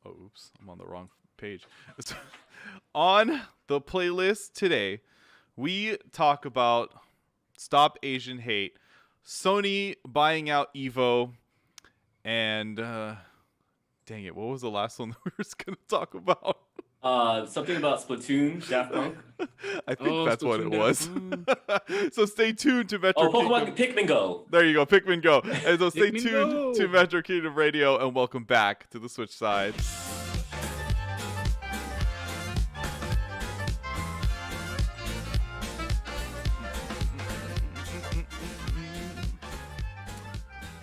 Oh, oops, I'm on the wrong page. On the playlist today, we talk about Stop Asian Hate, Sony buying out EVO, and dang it, what was the last one that we were going to talk about? Something about Splatoon, Daft Punk. I think that's what it was. Splatoon. So stay tuned to Metro Oh, Pokemon Kingdom. Pikmin Go. There you go, Pikmin Go. And so stay Pikmin tuned Go. to Metro Kingdom Radio, and welcome back to the Switch side.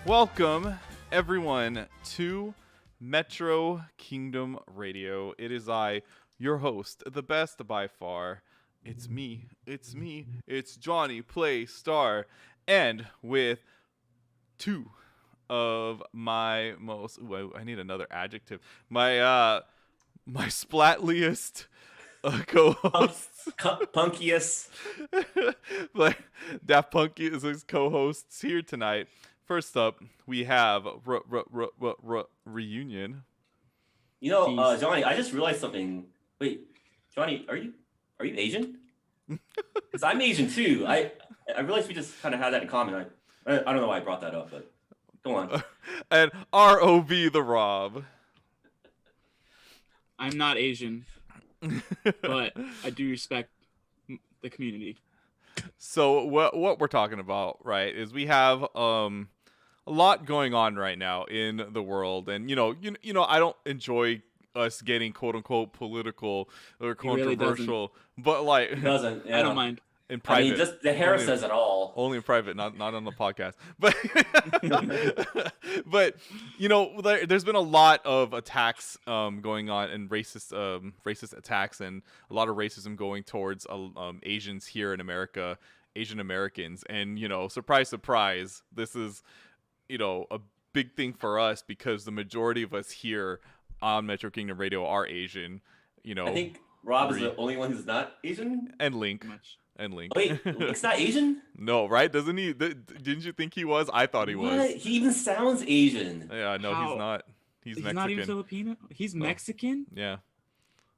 Welcome, everyone, to Metro Kingdom Radio. It is I, your host, the best by far. It's me, it's J-Playstar, and with two of my most, I need another adjective, my splatliest co-hosts. Punkiest. Like Daft Punk is his co-hosts here tonight. First up, we have Reunion. You know, Johnny, I just realized something. Wait, Johnny, are you Asian? Because I'm Asian too. I realized we just kind of had that in common. I don't know why I brought that up, but go on. And ROB the Rob. I'm not Asian, but I do respect the community. So what we're talking about, right, is we have a lot going on right now in the world, and you know I don't enjoy us getting quote unquote political or controversial, but like It doesn't. Yeah. I don't mind. in private. I mean, just the hair says it all. Only in private, not on the podcast. But but you know, there's been a lot of attacks going on, and racist attacks, and a lot of racism going towards Asians here in America, Asian Americans, and you know, surprise, surprise, this is a big thing for us because the majority of us here on Metro Kingdom Radio are Asian. I think Rob is the only one who's not Asian. And Link. Much. And Link. Wait, Link's not Asian? No, right? Doesn't he? Didn't you think he was? I thought he What? was. He even sounds Asian. Yeah, no, How? he's not. He's Mexican. not even Filipino. He's Mexican. Yeah.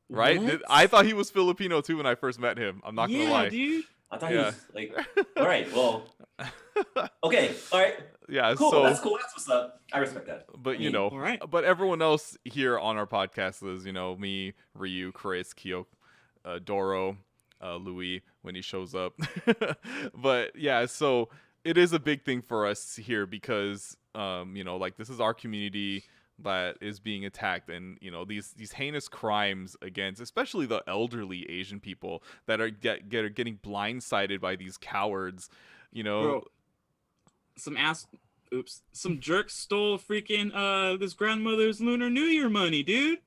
Right? What? I thought he was Filipino too when I first met him. I'm not gonna lie. Dude. I thought he was like. All right, well. Okay, all right. Yeah, Cool. so That's cool. That's what's up. I respect that. but all right. but everyone else here on our podcast is, me, Ryu, Chris, Kyo, Doro, Louis when he shows up. But yeah, so it is a big thing for us here because this is our community that is being attacked, and these heinous crimes against especially the elderly Asian people that are getting blindsided by these cowards. Bro, some jerk stole freaking this grandmother's Lunar New Year money, dude.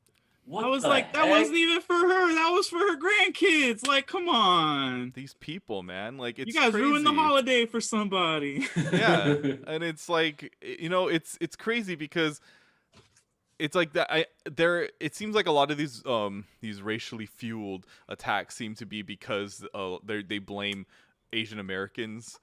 What I was the like, that heck? wasn't even for her. That was for her grandkids. Like, come on. These people, man, like it's You guys crazy. ruined the holiday for somebody. Yeah, and it's like it's crazy because it's like that. It seems like a lot of these racially fueled attacks seem to be because they blame Asian Americans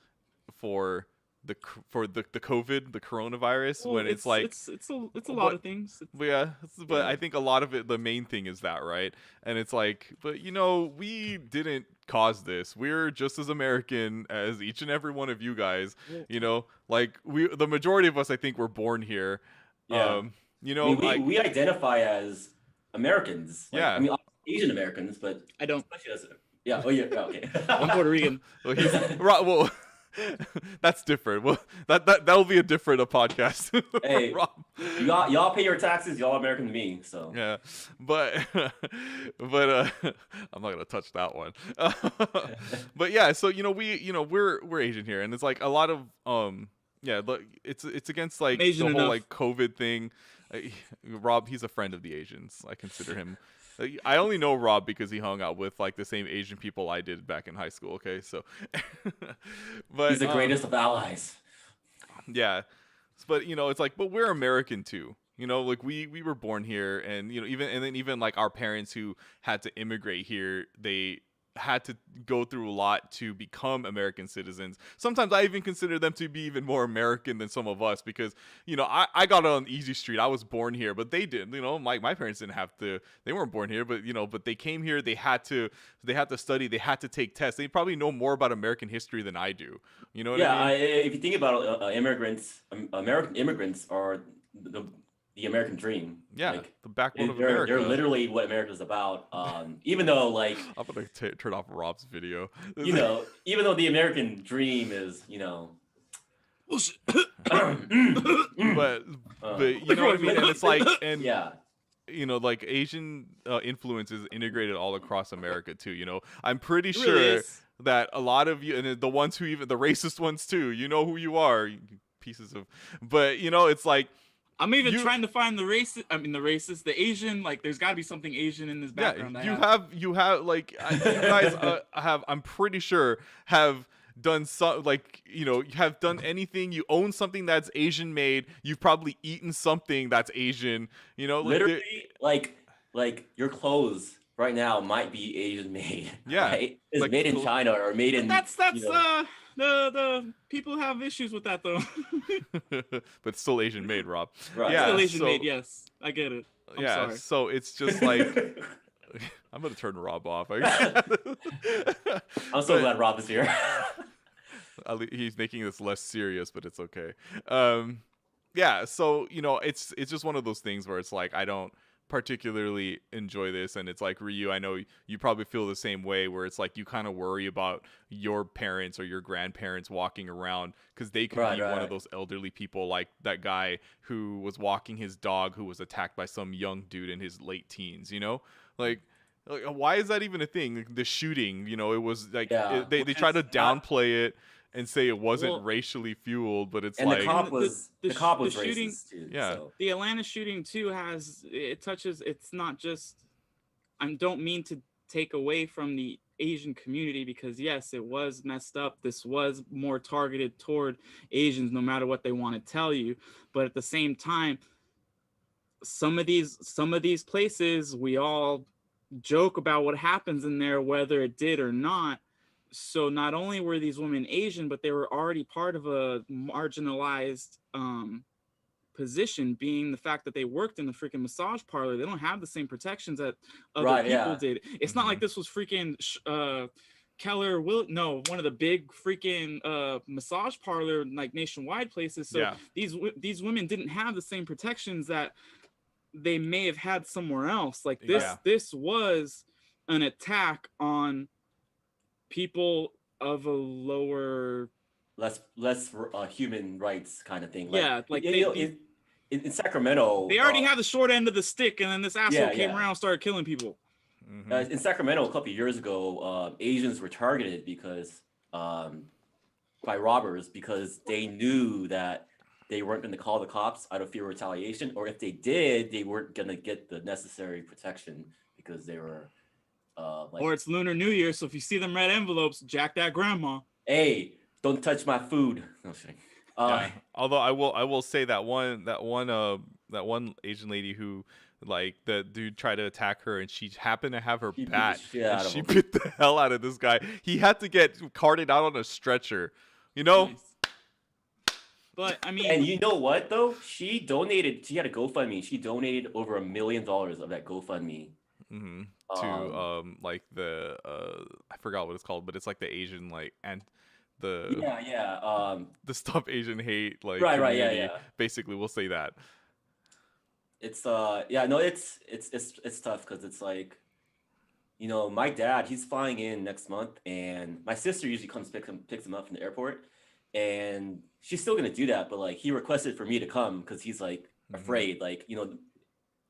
for the COVID, the coronavirus, Well, when it's like it's a lot of things. but I think a lot of it, the main thing is that, right? And it's like, but we didn't cause this. We're just as American as each and every one of you guys. Like the majority of us, I think, were born here. Yeah. We identify as Americans. Like, Yeah. I mean, Asian Americans, but I don't. especially as yeah. Oh yeah. Okay. I'm Puerto Rican. Well, well, that's different. Well, that'll be a different podcast. Hey, Rob. y'all pay your taxes. Y'all American to me. So Yeah, but I'm not gonna touch that one. But yeah, so we're Asian here, and it's like a lot of look, it's against like Asian the whole enough. like COVID thing. Rob, he's a friend of the Asians. I consider him. I only know Rob because he hung out with like the same Asian people I did back in high school. Okay, so but he's the greatest of allies. yeah, but it's like, but we're American too. Like we were born here, and even like our parents who had to immigrate here, they had to go through a lot to become American citizens. Sometimes I even consider them to be even more American than some of us because, I got on easy street. I was born here, but they didn't. My parents didn't have to. They weren't born here, but they came here. They had to study. They had to take tests. They probably know more about American history than I do. You know what I mean? If you think about immigrants, American immigrants are the American dream. Yeah, like, the backbone of America. They're literally what America's about. Even though, like, I'm gonna turn off Rob's video. Even though the American dream is, but you know what I mean. And it's like, and yeah. Like Asian influence is integrated all across America too. I'm pretty sure really that a lot of you, and the ones who even the racist ones too, you know who you are, you pieces of. But it's like. I'm even trying to find the racist, the Asian. Like, there's got to be something Asian in this background. Yeah, you have like you guys have. I'm pretty sure have done some have done anything. You own something that's Asian made. You've probably eaten something that's Asian. Literally, like your clothes right now might be Asian made. Yeah, right? It's like, made in China or made in. That's the people have issues with that though. But still Asian made, Rob. Right. Yeah, still Asian made. Yes, I get it. I'm sorry. So it's just like I'm gonna turn Rob off. I'm so glad Rob is here. He's making this less serious, but it's okay. Yeah. So it's just one of those things where it's like I don't particularly enjoy this, and it's like Ryu, I know you probably feel the same way, where it's like you kind of worry about your parents or your grandparents walking around because they could be one of those elderly people, like that guy who was walking his dog who was attacked by some young dude in his late teens. Like why is that even a thing? The shooting, it was like they try to downplay it and say it wasn't racially fueled, but it's like the cop was the shooting, racist too. Yeah. So. The Atlanta shooting too touches. It's not just. I don't mean to take away from the Asian community because yes, it was messed up. This was more targeted toward Asians, no matter what they want to tell you. But at the same time, some of these places, we all joke about what happens in there, whether it did or not. So not only were these women Asian, but they were already part of a marginalized position, being the fact that they worked in the freaking massage parlor. They don't have the same protections that other people did. It's not like this was freaking Keller one of the big freaking massage parlor like nationwide places. So these women didn't have the same protections that they may have had somewhere else. Like this was an attack on people of a lower, less human rights kind of thing. Like in Sacramento, they already had the short end of the stick, and then this asshole came around and started killing people. In Sacramento, a couple of years ago, Asians were targeted because by robbers because they knew that they weren't going to call the cops out of fear of retaliation, or if they did, they weren't going to get the necessary protection because they were. Or it's Lunar New Year, so if you see them red envelopes, jack that grandma. Hey, don't touch my food. No shit. Although I will say that one Asian lady who, like, the dude tried to attack her and she happened to have her bat and she bit the hell out of this guy. He had to get carted out on a stretcher. Nice. But I mean, and you know what though? She had a GoFundMe. She donated over $1 million of that GoFundMe. Mm-hmm. To like the I forgot what it's called, but it's like the Asian the the Stop Asian Hate right. Basically, we'll say that. It's it's tough because it's like, my dad, he's flying in next month, and my sister usually comes picks him up from the airport, and she's still gonna do that, but like he requested for me to come because he's like afraid, like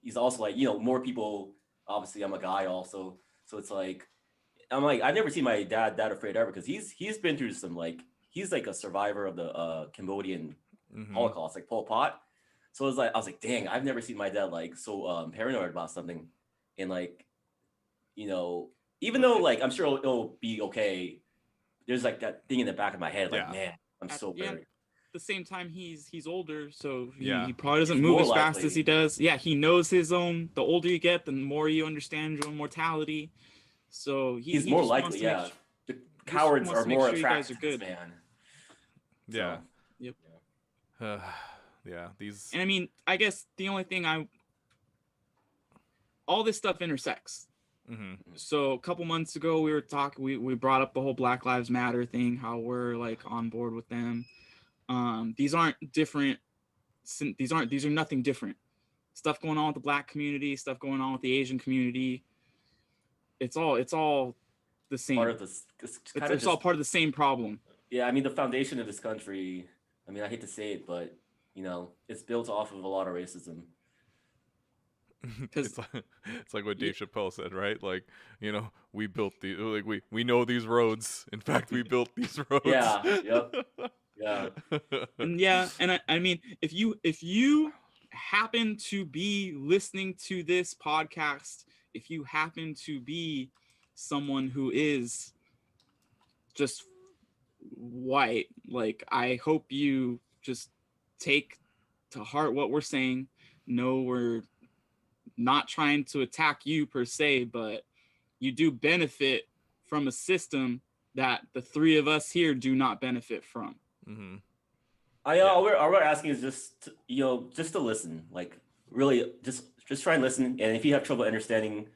he's also like more people. Obviously, I'm a guy also, so it's like I'm like I've never seen my dad that afraid ever because he's been through some he's like a survivor of the Cambodian Holocaust, like Pol Pot. So I was like, dang, I've never seen my dad like so paranoid about something, and like even though like I'm sure it'll be okay, there's like that thing in the back of my head, like man, I'm so worried. At the same time, he's older, so he probably doesn't move as fast as he does. Yeah, he knows his own. The older you get, the more you understand your own mortality. So he's he more just wants likely. to make Yeah, the just cowards wants are to make more sure you guys attracted are to this good. man. Yeah. So, Yep. Yeah. These. And I mean, I guess the only thing all this stuff intersects. Mm-hmm. So a couple months ago, we were talking. We brought up the whole Black Lives Matter thing. How we're like on board with them. These aren't different. These are nothing different. Stuff going on with the Black community. Stuff going on with the Asian community. It's all the same. part of this, It's all part of the same problem. Yeah, I mean, the foundation of this country, I mean, I hate to say it, but, you know, it's built off of a lot of racism. It's like what Dave Chappelle said, right? Like, you know, we built we know these roads. In fact, we built these roads. Yeah, yep. Yeah. And I mean, if you happen to be listening to this podcast, if you happen to be someone who is just white, like, I hope you just take to heart what we're saying. No, we're not trying to attack you per se, but you do benefit from a system that the three of us here do not benefit from. Mm-hmm. All we're asking is just just to listen, like really just try and listen, and if you have trouble understanding,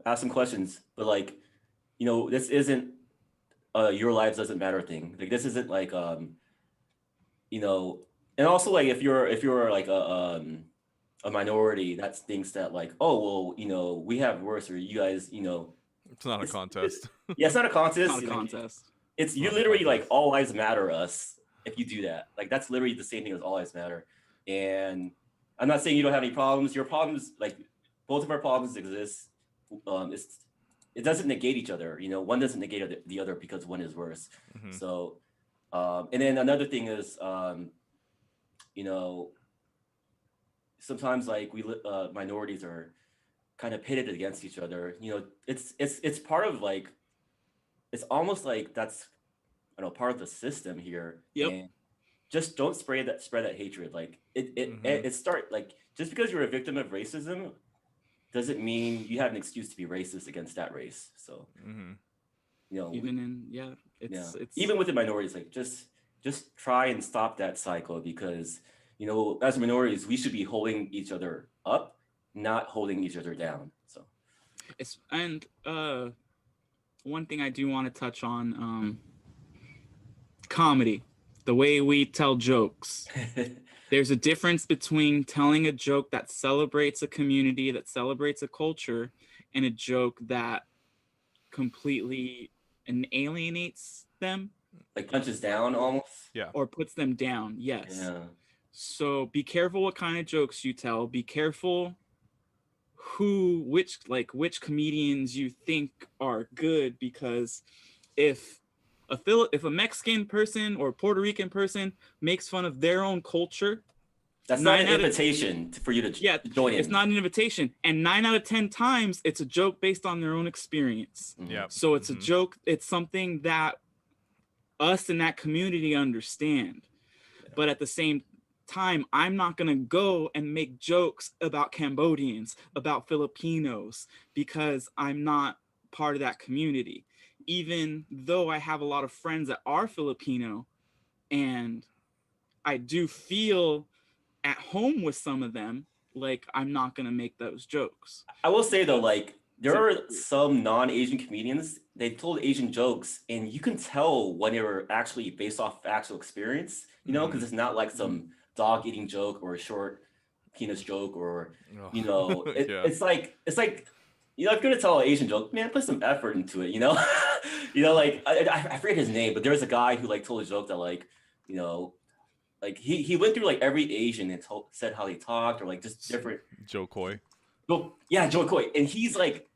ask some questions. But like, this isn't your lives doesn't matter thing. Like this isn't like and also like if you're like a minority that thinks that like, oh well, we have worse, or you guys, it's not a contest. Yeah, it's not a contest. It's not a contest. It's you literally like all lives matter us. If you do that, like that's literally the same thing as all lives matter. And I'm not saying you don't have any problems. Your problems, like both of our problems exist. It doesn't negate each other. One doesn't negate the other because one is worse. Mm-hmm. So, and then another thing is, sometimes like minorities are kind of pitted against each other. It's part of like, it's almost like that's, part of the system here. Yep. And just don't spread that hatred. Like it start like, just because you're a victim of racism doesn't mean you have an excuse to be racist against that race. So, even with the minorities, like just try and stop that cycle, because, as minorities, we should be holding each other up, not holding each other down. So, one thing I do want to touch on, comedy, the way we tell jokes. There's a difference between telling a joke that celebrates a community, that celebrates a culture, and a joke that completely alienates them. Like punches down almost? Yeah. Or puts them down, yes. Yeah. So be careful what kind of jokes you tell. Be careful which comedians you think are good, because if a Mexican person or Puerto Rican person makes fun of their own culture, that's not an invitation for you to join in. It's not an invitation. And 9 out of 10 times, it's a joke based on their own experience. Yeah. So it's a joke. It's something that us in that community understand. Yeah. But at the same time, I'm not going to go and make jokes about Cambodians, about Filipinos, because I'm not part of that community. Even though I have a lot of friends that are Filipino, and I do feel at home with some of them, like, I'm not going to make those jokes. I will say though, like, there are some non-Asian comedians, they told Asian jokes, and you can tell when they were actually based off actual experience, because it's not like some dog eating joke or a short penis joke, or, it's like, if you're gonna tell an Asian joke, man, put some effort into it, like I forget his name, but there was a guy who like told a joke that like, like he went through like every Asian and said how they talked, or like just different. Joe Coy. Yeah, Joe Coy, and he's like,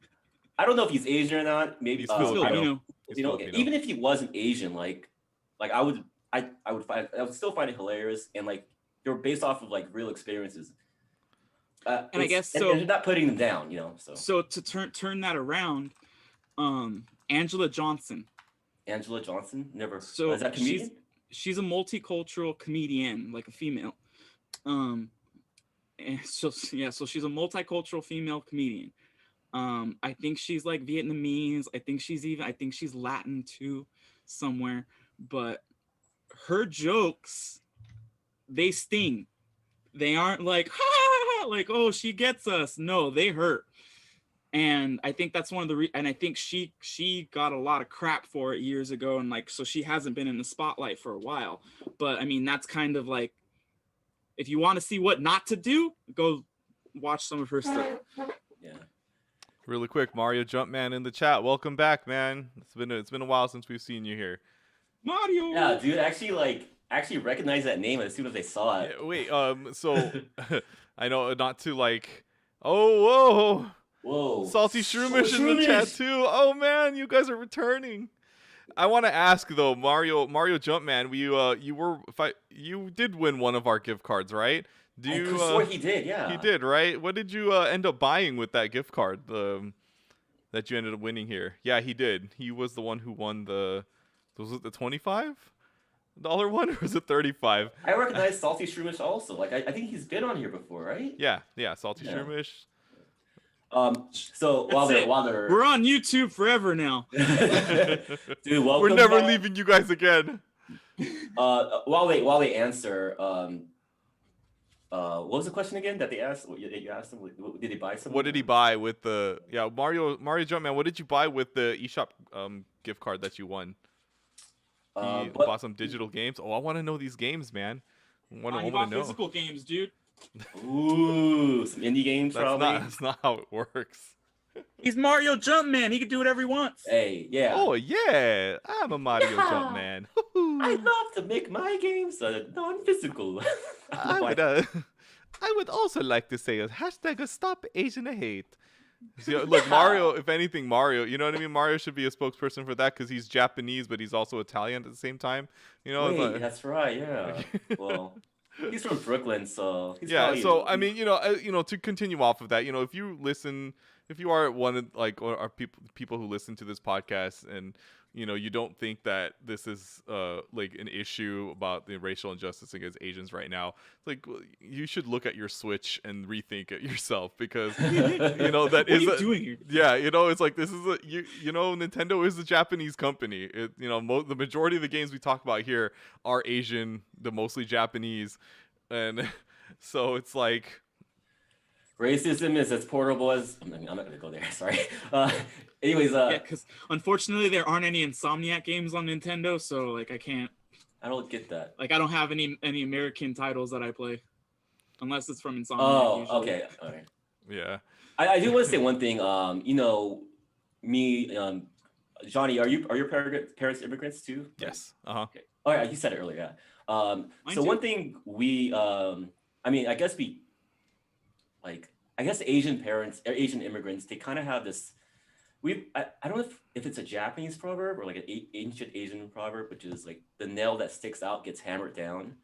I don't know if he's Asian or not. Maybe he's Filipino. Even if he wasn't Asian, like I would still find it hilarious, and like they're based off of like real experiences. And I guess so. And not putting them down, So to turn that around, Angela Johnson. Angela Johnson, never. So is that comedian? She's a multicultural comedian, like a female. And so she's a multicultural female comedian. I think she's like Vietnamese. I think she's Latin too, somewhere. But her jokes, they sting. They aren't like, ha, ha, ha, like, oh, she gets us. No, they hurt. And I think that's one of the and I think she got a lot of crap for it years ago, and like, so she hasn't been in the spotlight for a while. But I mean, that's kind of like, if you want to see what not to do, go watch some of her stuff. Yeah. Really quick, Mario Jumpman in the chat. Welcome back, man. It's been a while since we've seen you here. Mario. Yeah, dude. Actually recognized that name as soon as I saw it. Yeah, wait. So I know not to like. Oh, whoa. Salty Shroomish in the chat too. Oh man, you guys are returning. I want to ask though, Mario Jumpman, you did win one of our gift cards, right? I swear he did, yeah. He did, right? What did you end up buying with that gift card that you ended up winning here? Yeah, he did. He was the one who won was it the $25 one or was it $35? I recognize Salty Shroomish also. Like I think he's been on here before, right? Yeah, Salty Shroomish. So while they're we're on YouTube forever now. Dude, welcome. We're never leaving you guys again. While they answer, what was the question again that they asked? You asked them, did they buy something? What did he buy with the Mario Jumpman? What did you buy with the eShop gift card that you won? He bought some digital games. Oh, I want to know these games, man. I want to know. Physical games, dude. Ooh, some indie games probably. That's not how it works. He's Mario Jumpman. He can do whatever he wants. Hey, yeah. Oh yeah, I'm a Mario Jumpman. I love to make my games non-physical. I would also like to say a hashtag stop Asian hate. See, look, Mario, if anything, Mario, you know what I mean? Mario should be a spokesperson for that because he's Japanese, but he's also Italian at the same time. You know, wait, that's right, yeah. Well, he's from Brooklyn, so he's probably, so I mean, to continue off of that, if you are one of like or are people who listen to this podcast and you don't think that this is like an issue about the racial injustice against Asians right now, like you should look at your Switch and rethink it yourself because that what is are you doing here? Yeah, it's like this is Nintendo is a Japanese company. The majority of the games we talk about here are Asian, the mostly Japanese, and so it's like racism is as portable as I'm not gonna go there. Sorry. Anyways, yeah, because unfortunately there aren't any Insomniac games on Nintendo, so like I don't get that. Like I don't have any American titles that I play, unless it's from Insomniac. Oh, usually. okay, all right. Yeah. I do want to say one thing. Johnny, are your parents immigrants too? Yes. Uh-huh. Okay. Oh yeah, you said it earlier. Yeah. So one thing I guess Asian parents or Asian immigrants, they kind of have this. I don't know if it's a Japanese proverb or like an ancient Asian proverb, which is like the nail that sticks out gets hammered down,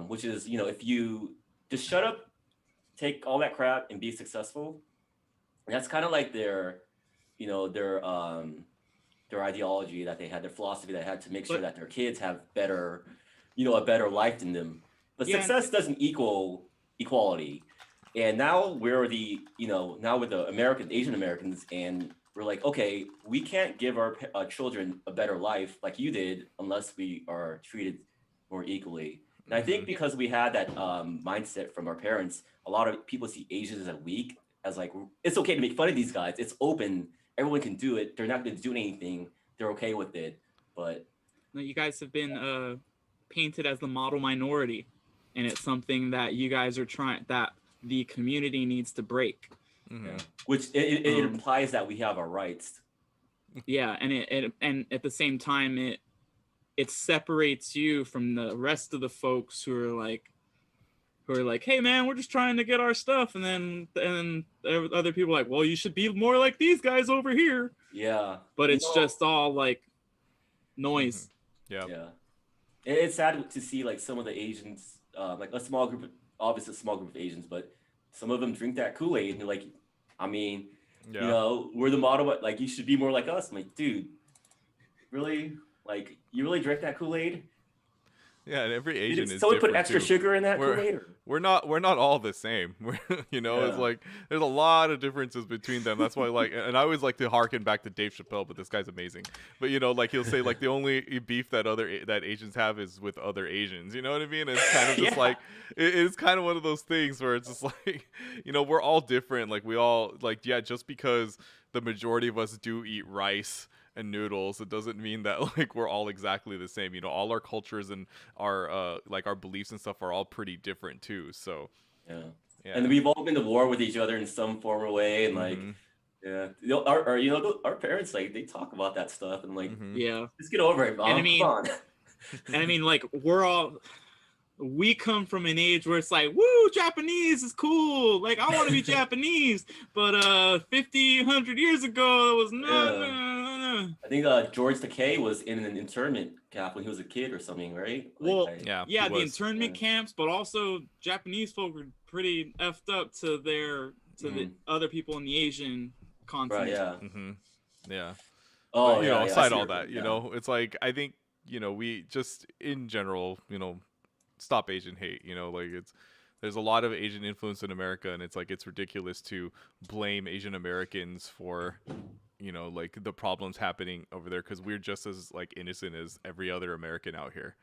which is if you just shut up, take all that crap, and be successful. And that's kind of like their ideology that they had, their philosophy that they had to make sure that their kids have better, a better life than them. But success doesn't equal equality. And now we're now with the Asian Americans, and we're like, okay, we can't give our children a better life like you did unless we are treated more equally. And I think because we had that mindset from our parents, a lot of people see Asians as weak, as like, it's okay to make fun of these guys. It's open. Everyone can do it. They're not going to do anything. They're okay with it. But you guys have been painted as the model minority, and it's something that you guys are that the community needs to break. Yeah. Which it implies that we have our rights. Yeah, and at the same time it separates you from the rest of the folks who are like, hey man, we're just trying to get our stuff, and then other people are like, well, you should be more like these guys over here. Yeah. But it's just all like noise. Mm-hmm. Yeah. It's sad to see like some of the Asians, like a small group of Asians, but some of them drink that Kool-Aid and they're like, I mean, we're the model, but like you should be more like us. I'm like, dude, really? Like you really drink that Kool-Aid? Yeah, and every Asian is someone put different extra too. sugar in that We're Kool-Aid? Or? we're not all the same. It's Yeah. like there's a lot of differences between them. That's why and I always like to harken back to Dave Chappelle, but this guy's amazing. But like he'll say like the only beef that that Asians have is with other Asians. You know what I mean? It's kind of just Yeah. like it's kind of one of those things where it's just like we're all different. Like we all like just because the majority of us do eat rice and noodles, it doesn't mean that like we're all exactly the same. All our cultures and our like our beliefs and stuff are all pretty different too. So Yeah. yeah. And we've all been to war with each other in some form or way, and like, our parents, like, they talk about that stuff, and like, Yeah. just get over it, Mom. And I mean, Come on. And I mean, like, we come from an age where it's like, woo, Japanese is cool. Like, I want to be Japanese. But 50, 100 years ago, it was no. I think George Takei was in an internment camp when he was a kid or something, right? Like, well, the internment camps, but also Japanese folk were pretty effed up to the other people in the Asian continent. Right, yeah. Oh, but, aside all that, it's like I think we just in general, stop Asian hate. Like there's a lot of Asian influence in America, and it's like it's ridiculous to blame Asian Americans for like the problems happening over there, because we're just as like innocent as every other American out here.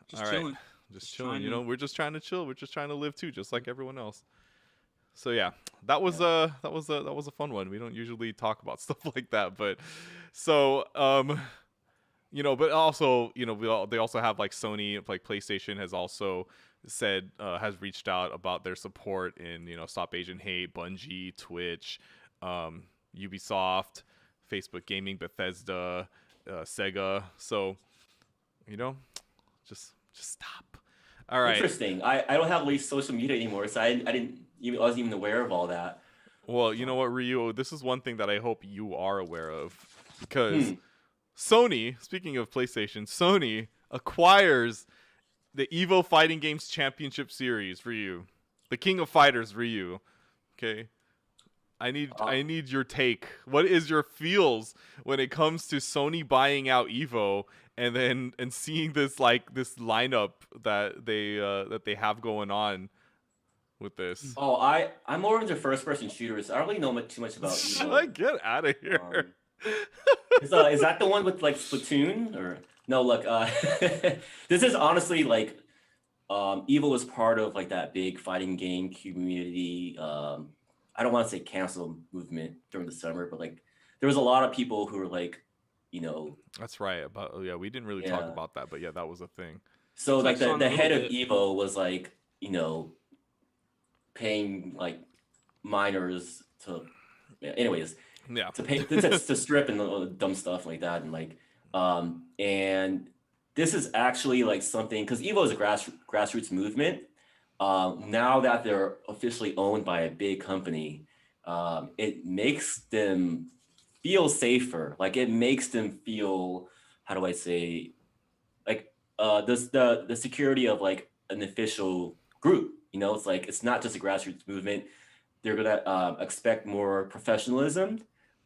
Just chilling. Just chilling. We're just trying to chill. We're just trying to live too, just like everyone else. So yeah, that was a fun one. We don't usually talk about stuff like that, but so but also they also have like Sony, like PlayStation has also said has reached out about their support in Stop Asian Hate, Bungie, Twitch, Ubisoft, Facebook Gaming, Bethesda, Sega. So just stop. All right. Interesting. I don't have at least social media anymore, so I wasn't even aware of all that. Well, you know what, Ryu? This is one thing that I hope you are aware of, because Sony, speaking of PlayStation, Sony acquires the EVO Fighting Games Championship Series, Ryu. The King of Fighters, Ryu. Okay? I need your take. What is your feels when it comes to Sony buying out EVO and seeing this lineup that they have going on with this? Oh, I'm more into first-person shooters. I don't really know too much about EVO. Get out of here. Is that the one with like Splatoon? Or no? Look, this is honestly like EVO was part of like that big fighting game community. I don't want to say cancel movement during the summer, but like there was a lot of people who were like, That's right. We didn't really talk about that, but yeah, that was a thing. So like the head of EVO was like, paying like minors to, anyways, to pay to strip and dumb stuff like that, and like, and this is actually like something, because EVO is a grassroots movement. Now that they're officially owned by a big company, it makes them feel safer. Like it makes them feel, how do I say, like the security of like an official group. It's like it's not just a grassroots movement. They're gonna expect more professionalism.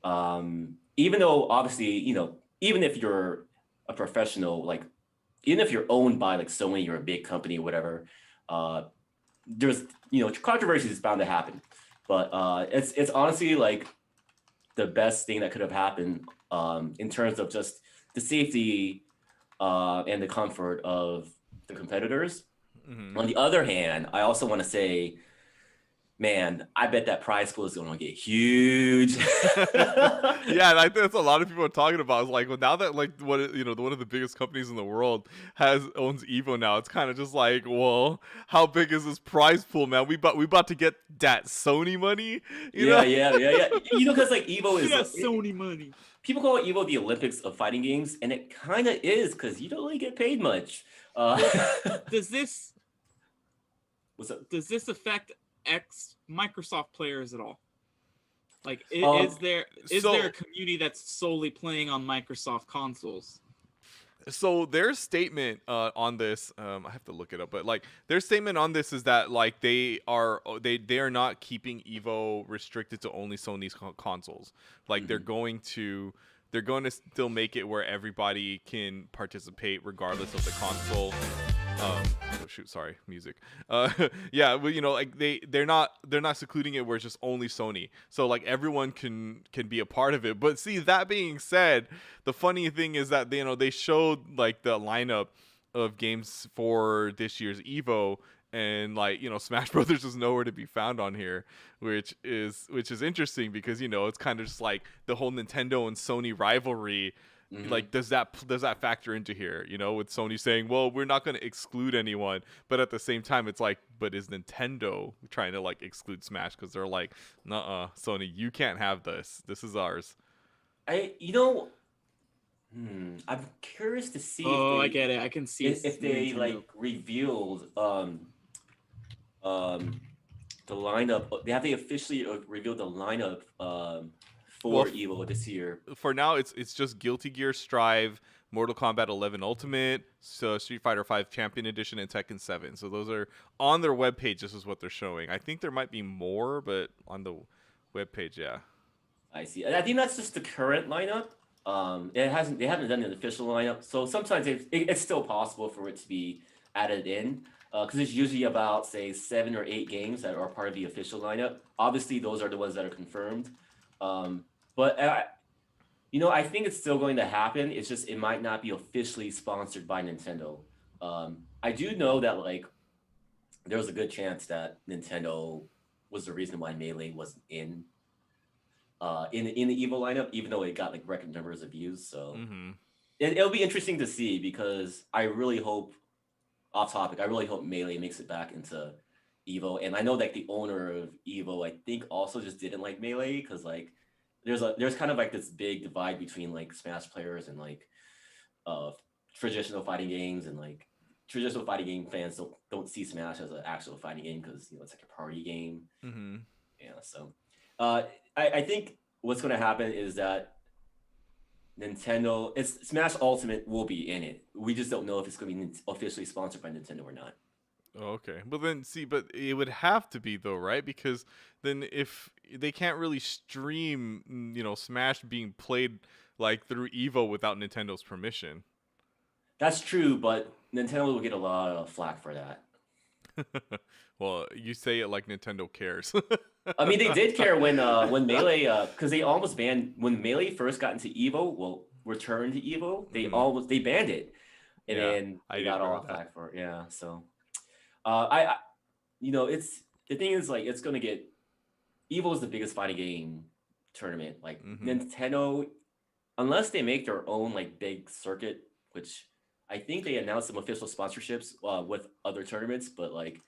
Even though obviously, even if you're a professional, like even if you're owned by like Sony, you're a big company or whatever, there's controversy is bound to happen. But it's honestly like the best thing that could have happened in terms of just the safety and the comfort of the competitors. On the other hand, I also want to say, man, I bet that prize pool is going to get huge. Yeah, and I think that's a lot of people are talking about. It's like, well, now that like one of the biggest companies in the world owns EVO now, it's kind of just like, well, how big is this prize pool, man? We about to get that Sony money. Yeah. Because like EVO is Sony money. People call it EVO the Olympics of fighting games, and it kind of is, because you don't really get paid much. Does this What's up? Does this affect Microsoft players at all? Like, is there a community that's solely playing on Microsoft consoles? So their statement on this, I have to look it up, but like their statement on this is that like they are not keeping EVO restricted to only Sony's consoles. Like they're going to they're going to still make it where everybody can participate regardless of the console. Oh shoot, sorry, music. Yeah, well, like they're not secluding it where it's just only Sony. So like everyone can be a part of it. But see, that being said, the funny thing is that they showed like the lineup of games for this year's EVO, and like Smash Brothers is nowhere to be found on here, which is interesting because it's kind of just like the whole Nintendo and Sony rivalry. Like, does that factor into here? With Sony saying, well, we're not going to exclude anyone, but at the same time, it's like, but is Nintendo trying to like exclude Smash because they're like, nuh-uh, Sony, you can't have this. This is ours. I'm curious to see. I get it. I can see if they like revealed the lineup. They officially revealed the lineup for EVO this year. For now, it's just Guilty Gear Strive, Mortal Kombat 11 Ultimate, so Street Fighter 5 Champion Edition, and Tekken 7. So those are on their webpage. This is what they're showing. I think there might be more, but on the webpage, yeah. I see. I think that's just the current lineup. They haven't done an official lineup, so sometimes it's still possible for it to be added in. Because it's usually about, say, 7 or 8 games that are part of the official lineup. Obviously, those are the ones that are confirmed. But I think it's still going to happen. It's just it might not be officially sponsored by Nintendo. I do know that like there was a good chance that Nintendo was the reason why Melee wasn't in the EVO lineup, even though it got like record numbers of views. So it'll be interesting to see because I really hope. Off topic, I really hope Melee makes it back into EVO, and I know that the owner of EVO, I think, also just didn't like Melee because like there's kind of like this big divide between like Smash players and like traditional fighting games, and like traditional fighting game fans don't see Smash as an actual fighting game because it's like a party game. Yeah, so I think what's going to happen is that Smash Ultimate will be in it. We just don't know if it's going to be officially sponsored by Nintendo or not. Oh, okay. But it would have to be though, right? Because then if they can't really stream, Smash being played like through EVO without Nintendo's permission. That's true, but Nintendo will get a lot of flack for that. Well, you say it like Nintendo cares. I mean, they did care when Melee, because they almost banned when Melee first got into EVO. Well, returned to EVO, they banned it, and then they got all flack for it. Yeah, so it's the thing is like it's gonna get EVO is the biggest fighting game tournament. Like Nintendo, unless they make their own like big circuit, which I think they announced some official sponsorships with other tournaments, but like.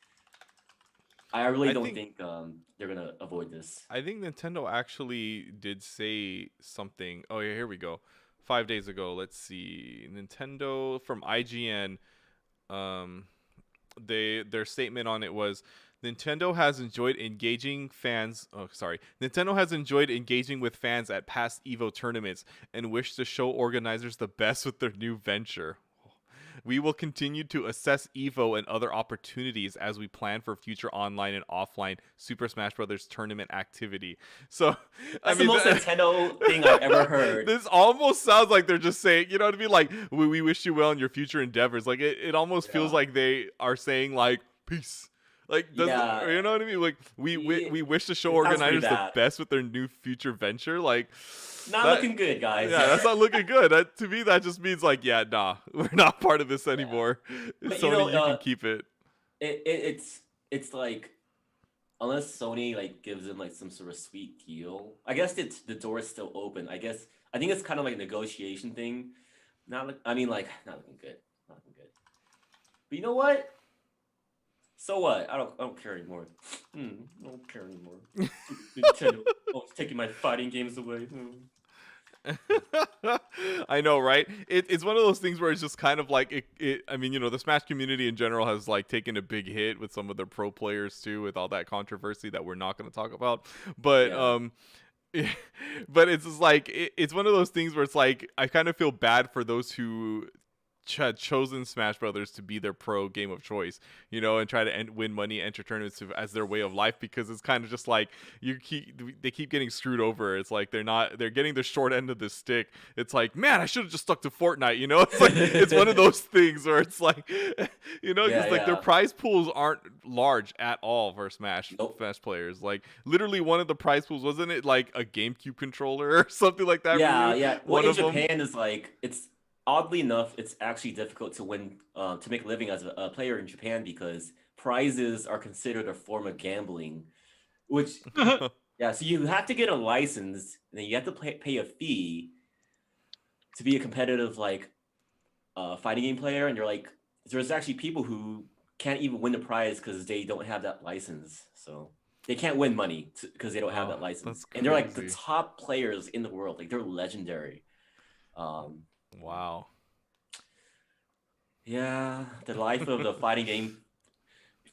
I really don't think they're going to avoid this. I think Nintendo actually did say something. Oh, yeah, here we go. 5 days ago. Let's see. Nintendo from IGN, their statement on it was, Nintendo has enjoyed engaging with fans at past EVO tournaments and wish to show organizers the best with their new venture. We will continue to assess EVO and other opportunities as we plan for future online and offline Super Smash Bros. Tournament activity. So, that's the most Nintendo thing I've ever heard. This almost sounds like they're just saying, what I mean? Like, we wish you well in your future endeavors. Like, it almost feels like they are saying, like, peace. Like, you know what I mean? Like, we wish to show organizers the best with their new future venture. Like, looking good, guys. Yeah, that's not looking good. To me, that just means like, nah, we're not part of this anymore. But, Sony, you can keep it. It's like, unless Sony like gives them like some sort of sweet deal, I guess the door is still open. I think it's kind of like a negotiation thing. Not looking good. But you know what? So what? I don't care anymore. I don't care anymore. Nintendo taking my fighting games away. I know, right? It's one of those things where it's just kind of like I mean, the Smash community in general has like taken a big hit with some of their pro players too, with all that controversy that we're not going to talk about. But but it's just like it's one of those things where it's like I kind of feel bad for those who had chosen Smash Brothers to be their pro game of choice, you know, and try to win money, enter tournaments as their way of life, because it's kind of just like they keep getting screwed over. It's like they're getting the short end of the stick. It's like, man, I should have just stuck to Fortnite, you know? It's like it's one of those things where it's like, you know, because like their prize pools aren't large at all for Smash players. Like literally one of the prize pools, wasn't it like a GameCube controller or something like that? Yeah. Well, in Japan is like it's. Oddly enough, it's actually difficult to win, to make a living as a player in Japan because prizes are considered a form of gambling, which, so you have to get a license, and then you have to pay a fee to be a competitive, like, fighting game player, and you're like, there's actually people who can't even win the prize because they don't have that license, so they can't win money because they don't have that license, and they're like the top players in the world, like they're legendary. Wow. Yeah, the life of the fighting game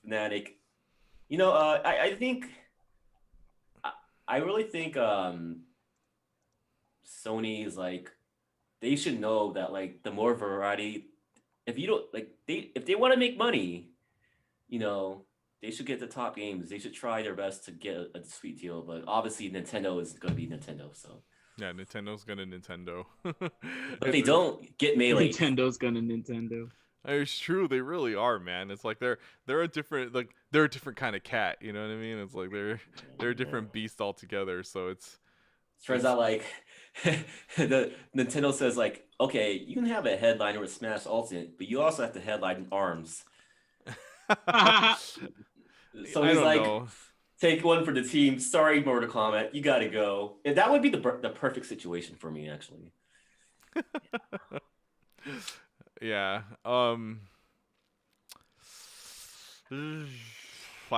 fanatic. You know, I think, I really think Sony is like, they should know that like the more variety, if you don't like if they want to make money, you know, they should get the top games. They should try their best to get a sweet deal. But obviously, Nintendo is going to be Nintendo, so. Yeah, Nintendo's gonna Nintendo. But they don't get Melee. Nintendo's gonna Nintendo. It's true, they really are, man. It's like they're a different they're a different kind of cat. You know what I mean? It's like they're a different beast altogether. So it's turns out like the Nintendo says like, okay, you can have a headliner with Smash Ultimate, but you also have to headline ARMS. So he's like. Know. Take one for the team. Sorry, Mortal Kombat. You got to go. And that would be the perfect situation for me, actually. Yeah. I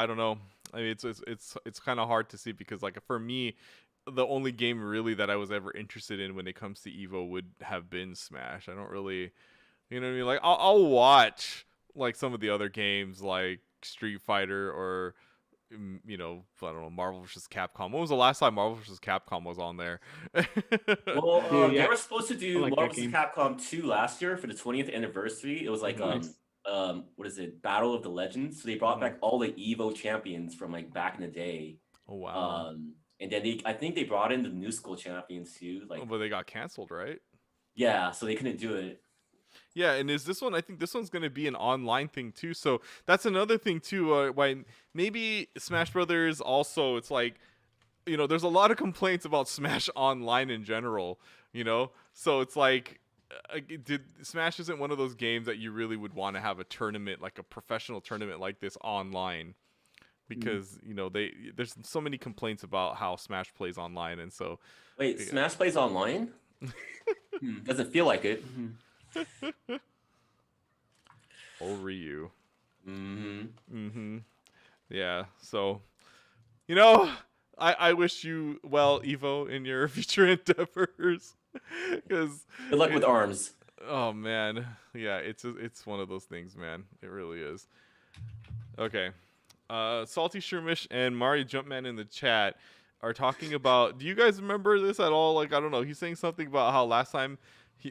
don't know. I mean, it's kind of hard to see because, like, for me, the only game really that I was ever interested in when it comes to EVO would have been Smash. I don't really, you know what I mean? Like, I'll watch like some of the other games, like Street Fighter or. You know, I don't know, Marvel vs. Capcom. When was the last time Marvel vs. Capcom was on there? Well, they were supposed to do Marvel vs. Capcom 2 last year for the 20th anniversary. It was like what is it, Battle of the Legends? So they brought back all the EVO champions from like back in the day. Oh wow. And then I think they brought in the new school champions too. Like, but they got canceled, right? Yeah, so they couldn't do it. Yeah, and is this one? I think this one's going to be an online thing too. So that's another thing too. Why maybe Smash Brothers also? It's like, you know, there's a lot of complaints about Smash Online in general. You know, so it's like, Smash isn't one of those games that you really would want to have a tournament, like a professional tournament like this online, because you know there's so many complaints about how Smash plays online, and so. Wait, Smash plays online? Doesn't feel like it. Oh, Ryu. Yeah, so, you know, I wish you well, Evo, in your future endeavors. Cause good luck with ARMS. Oh man, yeah, it's one of those things, man. It really is. Okay, Salty Shermish and Mario Jumpman in the chat are talking about. Do you guys remember this at all? Like, I don't know. He's saying something about how last time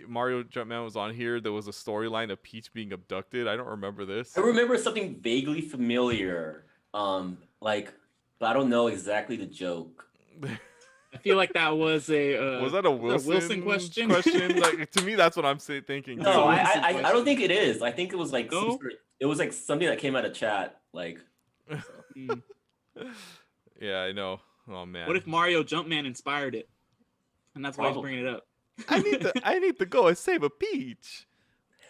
Mario Jumpman was on here, there was a storyline of Peach being abducted. I don't remember this. I remember something vaguely familiar, but I don't know exactly the joke. I feel like that was a was that a Wilson question? Like, to me, that's what I'm thinking. No, I don't think it is. I think it was like it was like something that came out of chat. Like, yeah, I know. Oh man. What if Mario Jumpman inspired it, and that's why he's bringing it up? I need to go and save a Peach.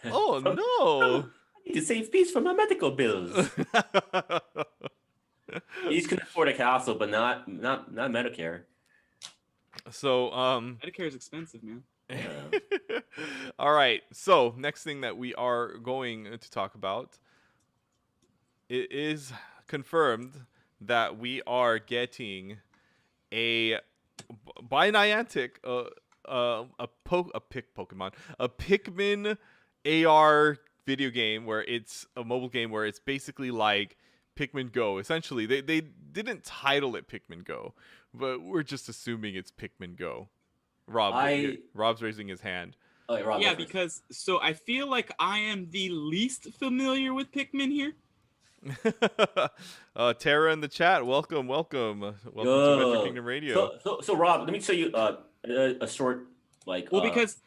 Oh no! I need to save Peach from my medical bills. Peach can afford a castle, but not Medicare. So Medicare is expensive, man. Yeah. All right. So next thing that we are going to talk about, it is confirmed that we are getting a by Niantic a Pikmin AR video game where it's a mobile game where it's basically like Pikmin Go. Essentially, they didn't title it Pikmin Go, but we're just assuming it's Pikmin Go. Rob's raising his hand. Oh, yeah, Rob, Yeah, go first. because so I feel like I am the least familiar with Pikmin here. Tara in the chat, welcome to Metro Yo. Kingdom Radio. So Rob, let me show you a short like. Well, because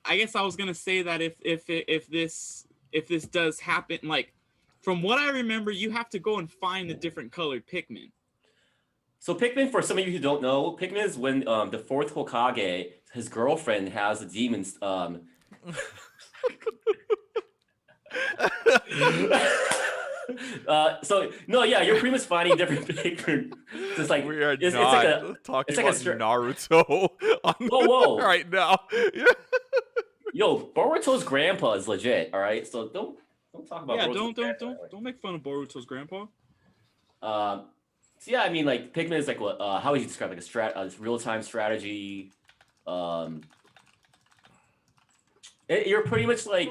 I guess I was gonna say that if this does happen, like from what I remember, you have to go and find the different colored Pikmin. So Pikmin, for some of you who don't know, Pikmin is when the fourth Hokage, his girlfriend, has the demons. So no, yeah, you're pretty much finding different Pikmin. Just like We are it's not like a talking it's like about Naruto on Whoa. right now. Yeah. Yo, Boruto's grandpa is legit. All right, so don't talk about. Yeah, Boruto's don't make fun of Boruto's grandpa. So yeah, I mean, like Pikmin is like what? How would you describe like a real-time strategy? You're pretty much like,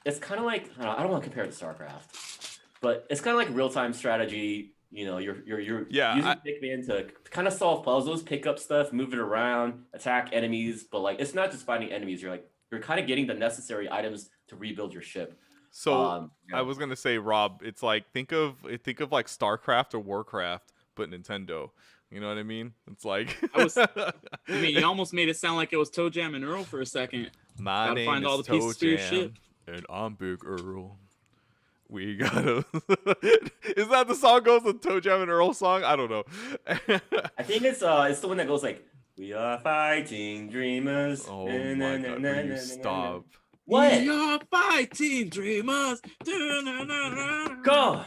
it's kind of like I don't want to compare it to StarCraft, but it's kind of like real-time strategy. You know, you're using Pikmin to kind of solve puzzles, pick up stuff, move it around, attack enemies. But like, it's not just fighting enemies. You're kind of getting the necessary items to rebuild your ship. So I was gonna say, Rob, it's like think of like StarCraft or Warcraft, but Nintendo. You know what I mean? It's like I mean, you almost made it sound like it was Toe Jam and Earl for a second. My Gotta name find all is the pieces Toe for your Jam, ship. and I'm Big Earl. We gotta. Is that the song goes the Toe Jam and Earl song? I don't know. I think it's the one that goes like, "We are fighting dreamers." Oh my god! Will you stop? What? We are fighting dreamers. Go.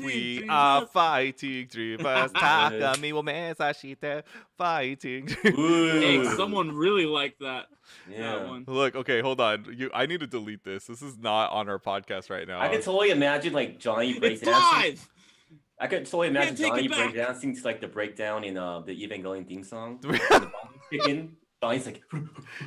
We are fighting dreamers. Takami wo mesashite fighting. Hey, someone really liked that. Yeah. That one. Look, okay, hold on. I need to delete this. This is not on our podcast right now. I could totally imagine like Johnny It's breakdancing. live. I could totally imagine Can't take Johnny it back. breakdancing to like the breakdown in the Evangelion theme song. Johnny's like,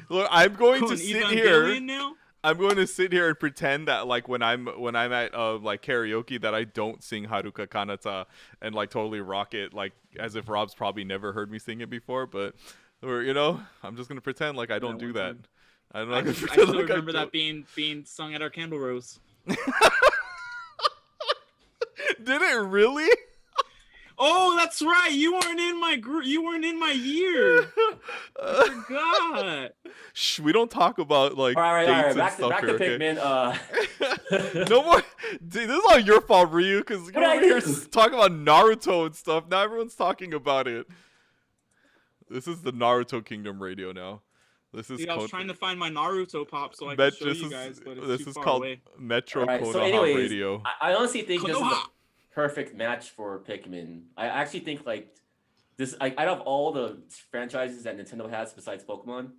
Look, I'm going to Going sit Evangelion here. now? I'm going to sit here and pretend that like when I'm at like karaoke that I don't sing Haruka Kanata and like totally rock it like as if Rob's probably never heard me sing it before, but or I'm just gonna pretend like I don't do that. I'm not gonna I pretend still like remember I that being sung at our candle rose. Did it really? Oh, that's right. You weren't in my group. You weren't in my year. I forgot. Shh, we don't talk about like all right, dates and back stuff to here, okay? Pikmin. No more. Dude, this is not your fault, Ryu, because you're I over here do? talking about Naruto and stuff. Now everyone's talking about it. This is the Naruto Kingdom Radio now. This is. Dude, I was trying to find my Naruto pop so I Met- could show this you is- guys, but this it's too is far called away. Metro Alright, Konoha so anyways, Radio. I honestly think this is Konoha. a perfect match for Pikmin. I actually think like this. Out of all the franchises that Nintendo has besides Pokemon,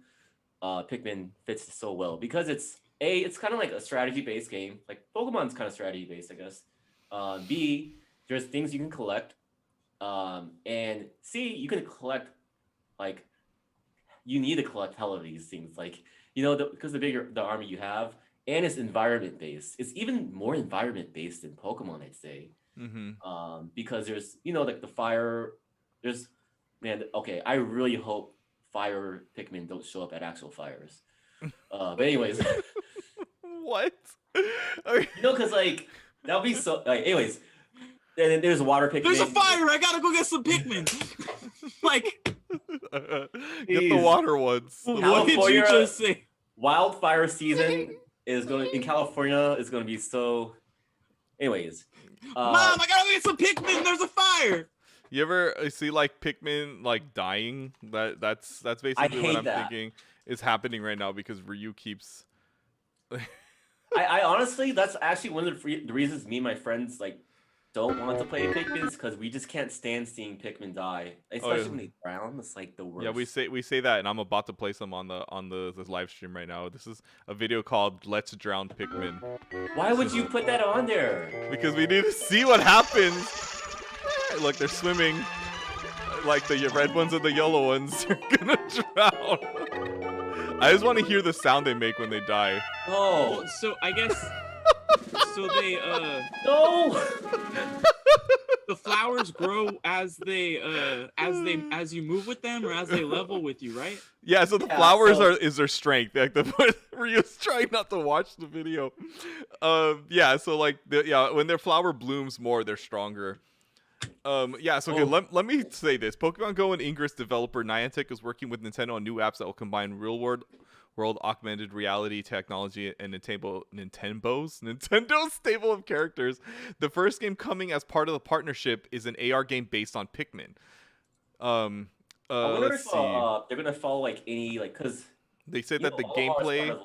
Pikmin fits so well because it's kind of like a strategy-based game. Like Pokemon's kind of strategy-based, I guess. B, there's things you can collect, and C, you can collect like you need to collect hell of these things. Like because the bigger the army you have, and it's environment-based. It's even more environment-based than Pokemon, I'd say. Mm-hmm. Because there's like the fire. There's okay. I really hope fire Pikmin don't show up at actual fires. But anyways, What? because like that would be so. Like, anyways, and then there's water Pikmin. There's a fire. I gotta go get some Pikmin. Like, Get the water ones. what did you just say? Wildfire season is going in California. Is going to be so. Anyways, Mom, I gotta go get some Pikmin. There's a fire. You ever see like Pikmin like dying? That's basically what I'm thinking is happening right now because Ryu keeps. I honestly, that's actually one of the reasons me and my friends like don't want to play Pikmin because we just can't stand seeing Pikmin die, especially when they drown. It's like the worst. Yeah, we say that, and I'm about to play some on the live stream right now. This is a video called "Let's Drown Pikmin." Why would you put that on there? Because we need to see what happens. Look, they're swimming. Like the red ones and the yellow ones are gonna drown. I just want to hear the sound they make when they die. No. So I guess. So they No. the flowers grow as you move with them, or as they level with you, right? Yeah, so the flowers is their strength. Like Ryu's trying not to watch the video. Yeah, so like when their flower blooms more, they're stronger. Yeah, so okay, let me say this. Pokemon Go and Ingress developer Niantic is working with Nintendo on new apps that will combine real-world augmented reality technology and Nintendo's stable of characters. The first game coming as part of the partnership is an AR game based on Pikmin. I wonder if they're gonna follow like any because they said that the gameplay.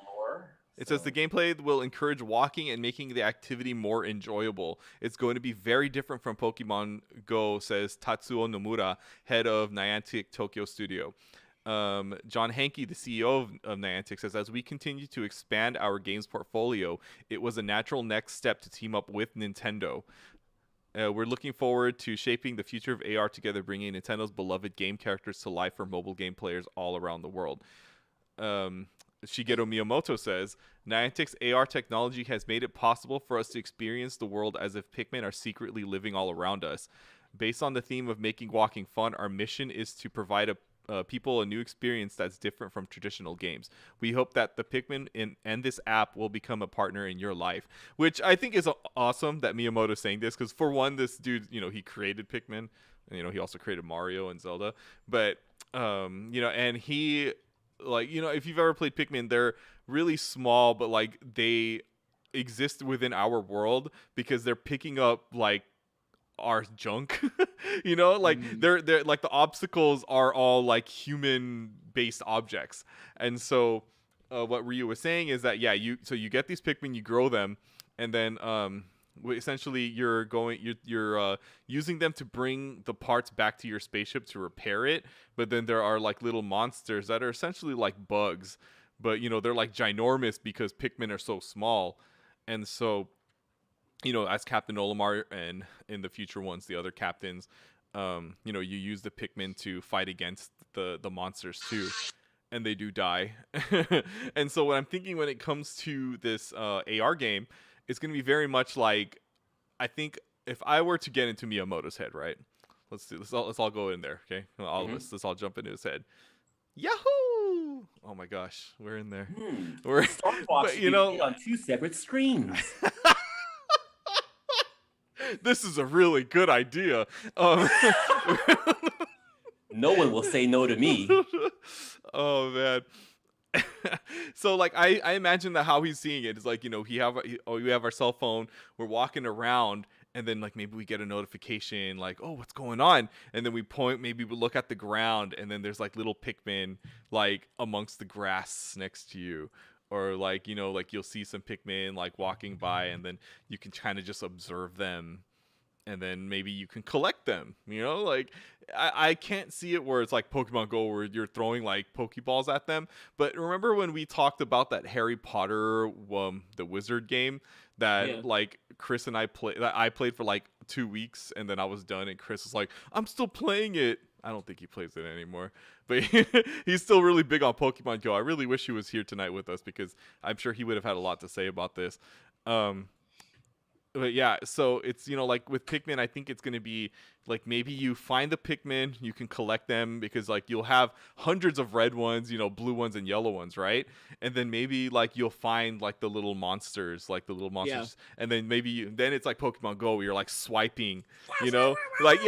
It says the gameplay will encourage walking and making the activity more enjoyable. It's going to be very different from Pokemon Go, says Tatsuo Nomura, head of Niantic Tokyo Studio. John Hankey, the CEO of Niantic, says, as we continue to expand our games portfolio, it was a natural next step to team up with Nintendo. We're looking forward to shaping the future of AR together, bringing Nintendo's beloved game characters to life for mobile game players all around the world. Shigeru Miyamoto says, Niantic's AR technology has made it possible for us to experience the world as if Pikmin are secretly living all around us. Based on the theme of making walking fun, our mission is to provide people a new experience that's different from traditional games. We hope that the Pikmin and this app will become a partner in your life, which I think is awesome that Miyamoto's saying this, because for one, this dude, he created Pikmin, and, he also created Mario and Zelda, but, and he... like, if you've ever played Pikmin, they're really small, but like they exist within our world because they're picking up like our junk. They're like the obstacles are all like human based objects. And so what Ryu was saying is that you get these Pikmin, you grow them, and then essentially you're using them to bring the parts back to your spaceship to repair it, but then there are like little monsters that are essentially like bugs, but they're like ginormous because Pikmin are so small. And so as Captain Olimar and in the future ones, the other captains, you use the Pikmin to fight against the monsters too, and they do die. And so what I'm thinking when it comes to this AR game, it's going to be very much like, I think if I were to get into Miyamoto's head, right? Let's all go in there, okay? All of us, let's all jump into his head. Yahoo! Oh my gosh, we're in there. We're but, on 2 separate screens. This is a really good idea. No one will say no to me. Oh man. So like I imagine that how he's seeing it is like, we have our cell phone, we're walking around, and then like maybe we get a notification like, oh, what's going on? And then we point, maybe we look at the ground, and then there's like little Pikmin like amongst the grass next to you. Or like, like you'll see some Pikmin like walking by, and then you can kind of just observe them, and then maybe you can collect them. Like I can't see it where it's like Pokemon Go where you're throwing like Pokeballs at them. But remember when we talked about that Harry Potter the Wizard game that like Chris and I played for like 2 weeks, and then I was done, and Chris was like, I'm still playing it. I don't think he plays it anymore, but he's still really big on Pokemon Go. I really wish he was here tonight with us, because I'm sure he would have had a lot to say about this. But yeah, so it's, like with Pikmin, I think it's going to be like, maybe you find the Pikmin, you can collect them, because like you'll have hundreds of red ones, blue ones and yellow ones, right? And then maybe like you'll find like the little monsters, and then then it's like Pokemon Go where you're like swiping, like,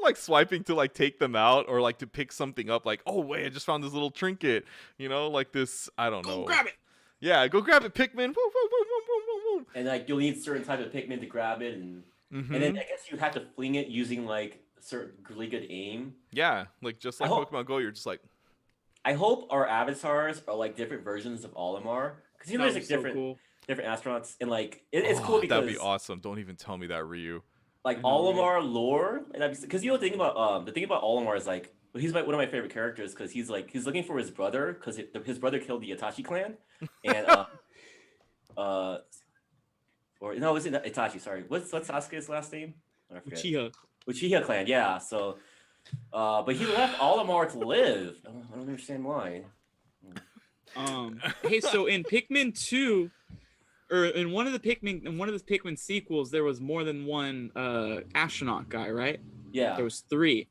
like swiping to like take them out, or like to pick something up, like, oh wait, I just found this little trinket, like this, I don't know. Go grab it. Yeah, go grab it, Pikmin. Woo, woo, woo, woo, woo, woo. And like you'll need certain type of Pikmin to grab it, and then I guess you have to fling it using like certain really good aim. Yeah, like just like Pokemon Go, you're just like. I hope our avatars are like different versions of Olimar, because there's like different astronauts, and like it's cool because that'd be awesome. Don't even tell me that, Ryu. Like Olimar lore, and because the thing about Olimar is like, he's one of my favorite characters, because he's looking for his brother, because his brother killed the Itachi clan, and or no, it wasn't Itachi. Sorry, what's Sasuke's last name? I forget. Uchiha clan. Yeah. So, but he left Olimar to live. I don't understand why. Hey, so in Pikmin 2, or in one of the Pikmin sequels, there was more than one astronaut guy, right? Yeah. There was 3.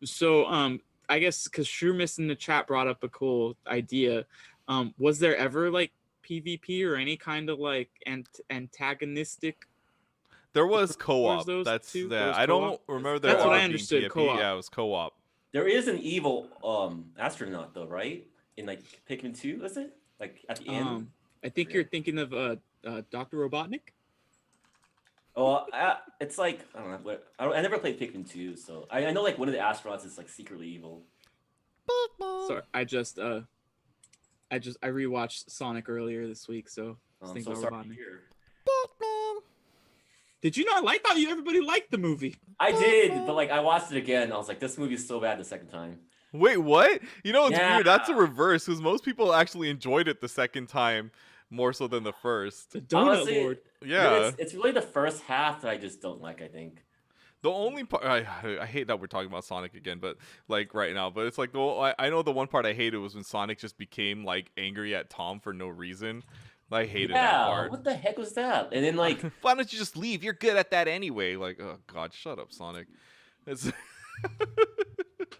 So I guess because Shroomis in the chat brought up a cool idea. Was there ever like PvP or any kind of like antagonistic? There was co-op. Those That's two? yeah. There was I don't co-op? remember there That's what I ever being understood, PvP. co-op. Yeah, it was co-op. There is an evil astronaut though, right? In like Pikmin 2, is it? Like at the end. I think you're thinking of Dr. Robotnik. Oh, it's like I don't know. But I never played Pikmin 2, so I know like one of the astronauts is like secretly evil. Sorry, I rewatched Sonic earlier this week, so I was I'm thinking so about sorry to Robotnik. hear. Did you not like? Thought you everybody liked the movie. I did, but like I watched it again. I was like, this movie is so bad the second time. Wait, what? You know, it's Yeah. weird. That's a reverse because most people actually enjoyed it the second time more so than the first. The Donut Honestly, Lord. Yeah. it's really the first half that I just don't like. I think. The only part I hate that we're talking about Sonic again, but like right now. But it's like I know the one part I hated was when Sonic just became like angry at Tom for no reason. I hated that part. What the heck was that? And then like, Why don't you just leave? You're good at that anyway. Like, oh god, shut up, Sonic. It's all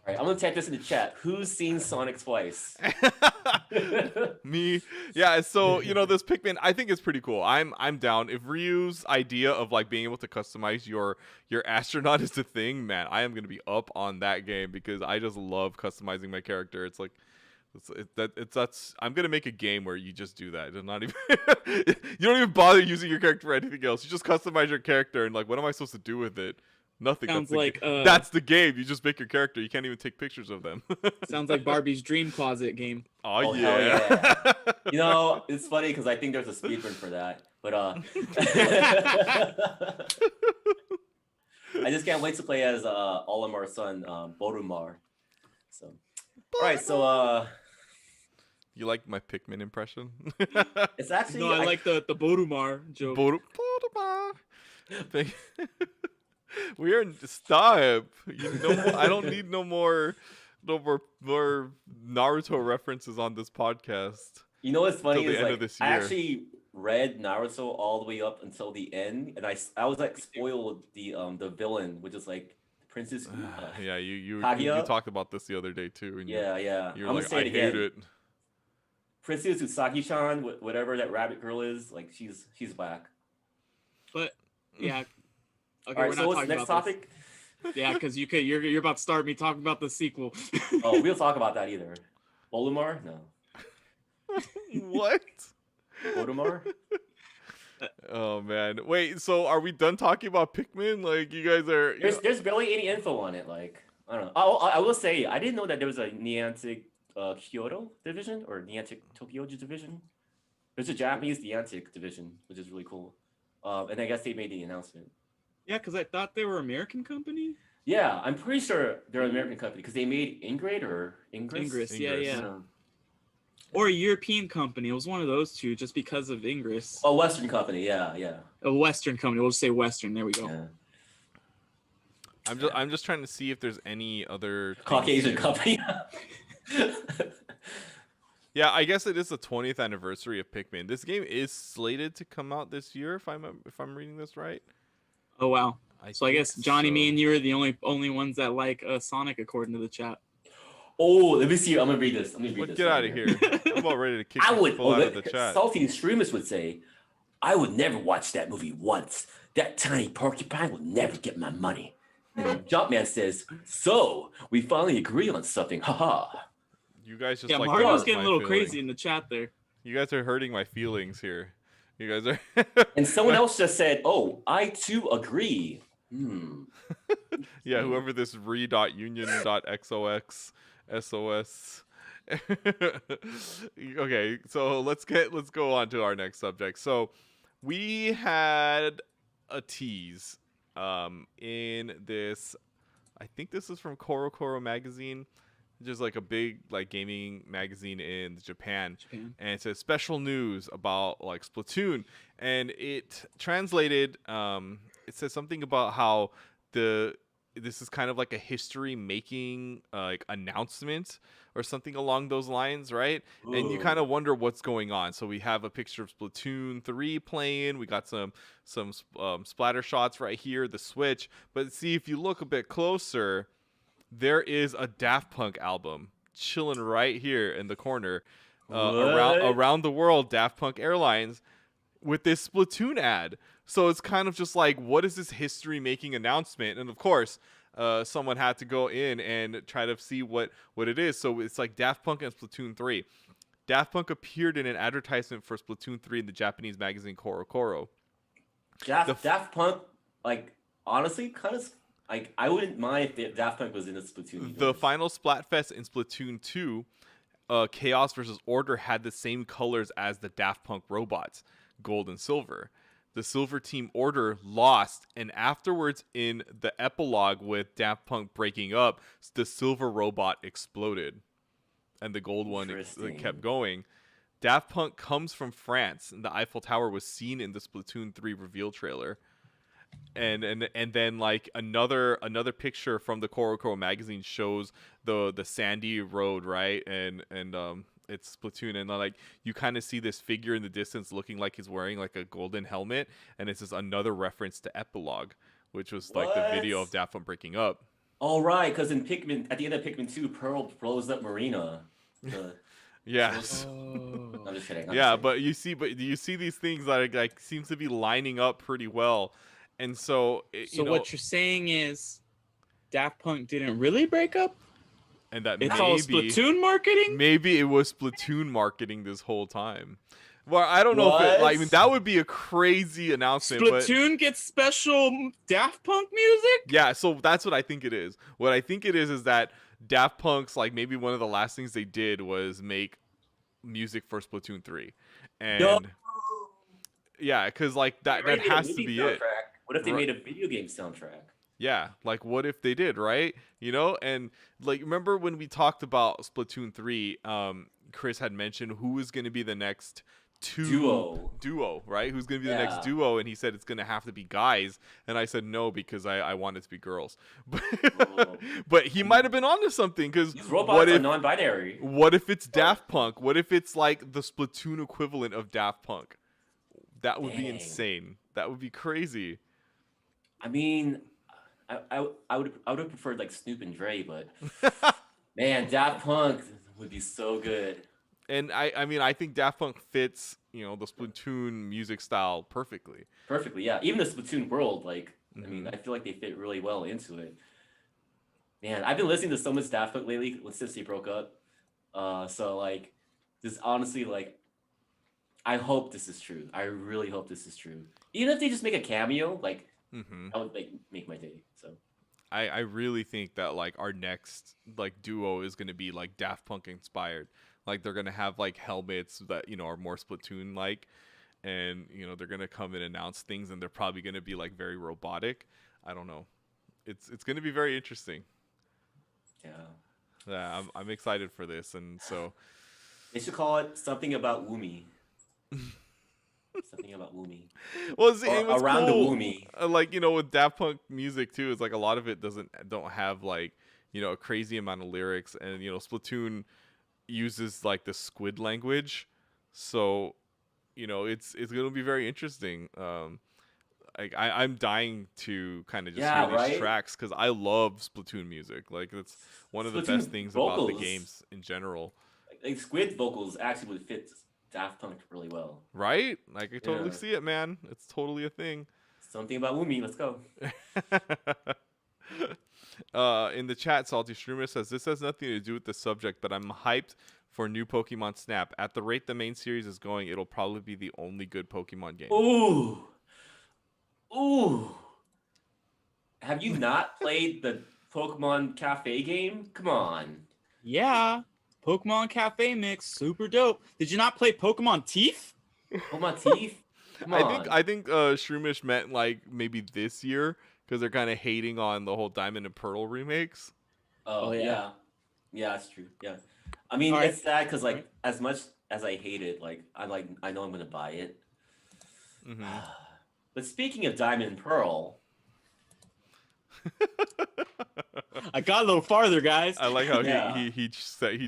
right, I'm gonna type this in the chat. Who's seen Sonic twice? Me. Yeah, so you know this Pikmin, I think it's pretty cool. I'm down. If Ryu's idea of like being able to customize your astronaut is the thing, man, I am gonna be up on that game because I just love customizing my character. It's like that's I'm gonna make a game where you just do that. It's not even you don't even bother using your character for anything else. You just customize your character and like what am I supposed to do with it? Nothing. Sounds like that's the game. You just make your character. You can't even take pictures of them. sounds like Barbie's Dream Closet game. Oh hell yeah. You know, it's funny because I think there's a speedrun for that. But I just can't wait to play as Olimar's son, Borumar. So, all right, so You like my Pikmin impression? it's actually No, I like the Borumar joke. Borumar. We are stop. You know, I don't need no more Naruto references on this podcast. You know what's funny Till the is end like of this I year. actually read Naruto all the way up until the end, and I was like spoiled the villain, which is like Princess. Yeah, you Kaguya? talked about this the other day too. And Yeah. you're I'm like, gonna say I it hate again. it. Princess Usagi-chan, whatever that rabbit girl is, like she's back. But yeah. Okay, All right, we're so not what's talking the next about topic? this. Yeah, because you're about to start me talking about the sequel. Oh, we'll talk about that either. Olimar? No. What? Olimar? Oh man. Wait, so are we done talking about Pikmin? Like you guys are There's barely any info on it. Like I don't know. Oh, I will say I didn't know that there was a Niantic Kyoto division or Niantic Tokyo division. There's a Japanese Niantic division, which is really cool. And I guess they made the announcement. Yeah, because I thought they were American company. Yeah, I'm pretty sure they're an American company because they made Ingrate or Ingress. Ingress, yeah. Yeah. Or a European company. It was one of those two, just because of Ingress. Oh, Western company. Yeah. A Western company. We'll just say Western. There we go. Yeah. I'm just trying to see if there's any other Caucasian company. Yeah, I guess it is the 20th anniversary of Pikmin. This game is slated to come out this year, if I'm reading this right. Oh wow! So I guess Johnny, so. me, and you are the only ones that like Sonic, according to the chat. Oh, let me see. I'm gonna read this. Get out of here! I'm about ready to kick I you would. full out of the chat. Salty extremists would say, "I would never watch that movie once. That tiny porcupine will never get my money." And Jumpman says, "So we finally agree on something. Haha." You guys just Yeah, like Mario's hurt getting a my little feelings. crazy in the chat there. You guys are hurting my feelings here. You guys are. And someone else just said, "Oh, I too agree." Yeah, whoever this re.union.xox SOS. Okay, so let's go on to our next subject. So we had a tease in this, I think this is from Koro magazine, which is like a big like gaming magazine in Japan. And it says special news about like Splatoon, and it translated it says something about how this is kind of like a history making like announcement or something along those lines, right? And you kind of wonder what's going on. So we have a picture of Splatoon 3 playing. We got some splatter shots right here, the Switch. But see, if you look a bit closer, there is a Daft Punk album chilling right here in the corner. Around the world, Daft Punk Airlines with this Splatoon ad. So it's kind of just like, what is this history-making announcement? And of course, someone had to go in and try to see what it is. So it's like Daft Punk and Splatoon 3. Daft Punk appeared in an advertisement for Splatoon 3 in the Japanese magazine Korokoro. Daft Punk, like, honestly, kind of, like, I wouldn't mind if Daft Punk was in the Splatoon universe. The final Splatfest in Splatoon 2, Chaos versus Order had the same colors as the Daft Punk robots, gold and silver. The silver team Order lost, and afterwards in the epilogue with Daft Punk breaking up, the silver robot exploded, and the gold one kept going. Daft Punk comes from France, and the Eiffel Tower was seen in the Splatoon 3 reveal trailer. And then like another picture from the Korokoro magazine shows the sandy road, right? And it's Splatoon, and like you kind of see this figure in the distance looking like he's wearing like a golden helmet, and it's just another reference to Epilogue, which was like the video of Daft Punk breaking up. Oh right, because in Pikmin, at the end of Pikmin 2, Pearl blows up Marina. Yes. I'm just kidding. But you see these things that are, like seems to be lining up pretty well, and so what you're saying is Daft Punk didn't really break up? And that it's all Splatoon marketing? Maybe it was Splatoon marketing this whole time. Well, I don't know if I mean that would be a crazy announcement. Splatoon gets special Daft Punk music? Yeah, so that's what I think it is. What I think it is that Daft Punk's like maybe one of the last things they did was make music for Splatoon 3. And yeah, because like that has to be it. What if they made a video game soundtrack? Yeah, like what if they did, right? And like remember when we talked about Splatoon 3, Chris had mentioned who is going to be the next duo, right? Who's going to be the next duo, and he said it's going to have to be guys, and I said no because I want it to be girls. But he might have been onto something, because robots are non-binary. What if it's Daft Punk? What if it's like the Splatoon equivalent of Daft Punk? That would be insane. That would be crazy. I mean, I would have preferred like Snoop and Dre, but man, Daft Punk would be so good. And I mean, I think Daft Punk fits, the Splatoon music style perfectly. Perfectly, yeah. Even the Splatoon world, like, I mean, I feel like they fit really well into it. Man, I've been listening to so much Daft Punk lately since they broke up. So like, this honestly, like, I hope this is true. I really hope this is true. Even if they just make a cameo, like, that would make my day. So. I really think that like our next like duo is gonna be like Daft Punk inspired. Like they're gonna have like helmets that are more Splatoon like, and they're gonna come and announce things, and they're probably gonna be like very robotic. I don't know. It's gonna be very interesting. Yeah, I'm excited for this, and so they should call it something about Woomy. Something about Woomy. Well, it was around cool. the Woomy. Like with Daft Punk music too, it's like a lot of it don't have like a crazy amount of lyrics, and Splatoon uses like the squid language, so it's gonna be very interesting. I'm dying to kind of just hear these tracks, because I love Splatoon music. Like it's one of the best things about the games in general. Like Squid's vocals actually would fit Daft Punk really well. Right? Like I totally see it, man. It's totally a thing. Something about Woomy. Let's go. In the chat, Salty Streamer says, this has nothing to do with the subject, but I'm hyped for new Pokemon Snap. At the rate the main series is going, it'll probably be the only good Pokemon game. Ooh. Have you not played the Pokemon Cafe game? Come on. Yeah. Pokemon Cafe mix, super dope. Did you not play Pokemon Teeth? Pokemon Teeth? Come on. I think Shroomish meant like maybe this year, because they're kind of hating on the whole Diamond and Pearl remakes. Oh yeah. Yeah, that's true. Yeah. I mean, it's sad because like as much as I hate it, like I know I'm gonna buy it. But speaking of Diamond and Pearl, I got a little farther, guys. I like how Yeah. he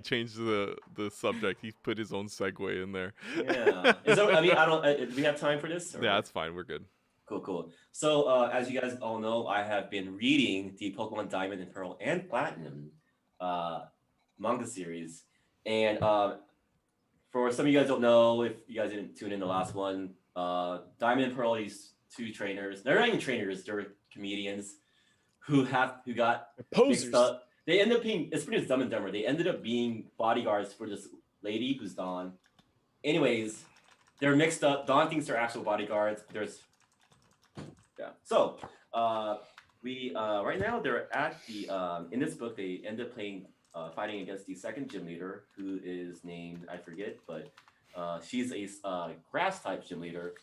changed the subject. He put his own segue in there. Yeah. I mean, I don't. Do we have time for this? Or? Yeah, that's fine. We're good. Cool. So, as you guys all know, I have been reading the Pokemon Diamond and Pearl and Platinum manga series, and for some of you guys don't know, if you guys didn't tune in the last one, Diamond and Pearl, these two trainers, they're not even trainers, they're comedians who got Posers. mixed up. They end up being, it's pretty Dumb and Dumber. They ended up being bodyguards for this lady who's Dawn. Anyways, they're mixed up. Dawn thinks they're actual bodyguards. So right now they're at the in this book they end up fighting against the second gym leader, who is named, I forget, but she's a grass type gym leader,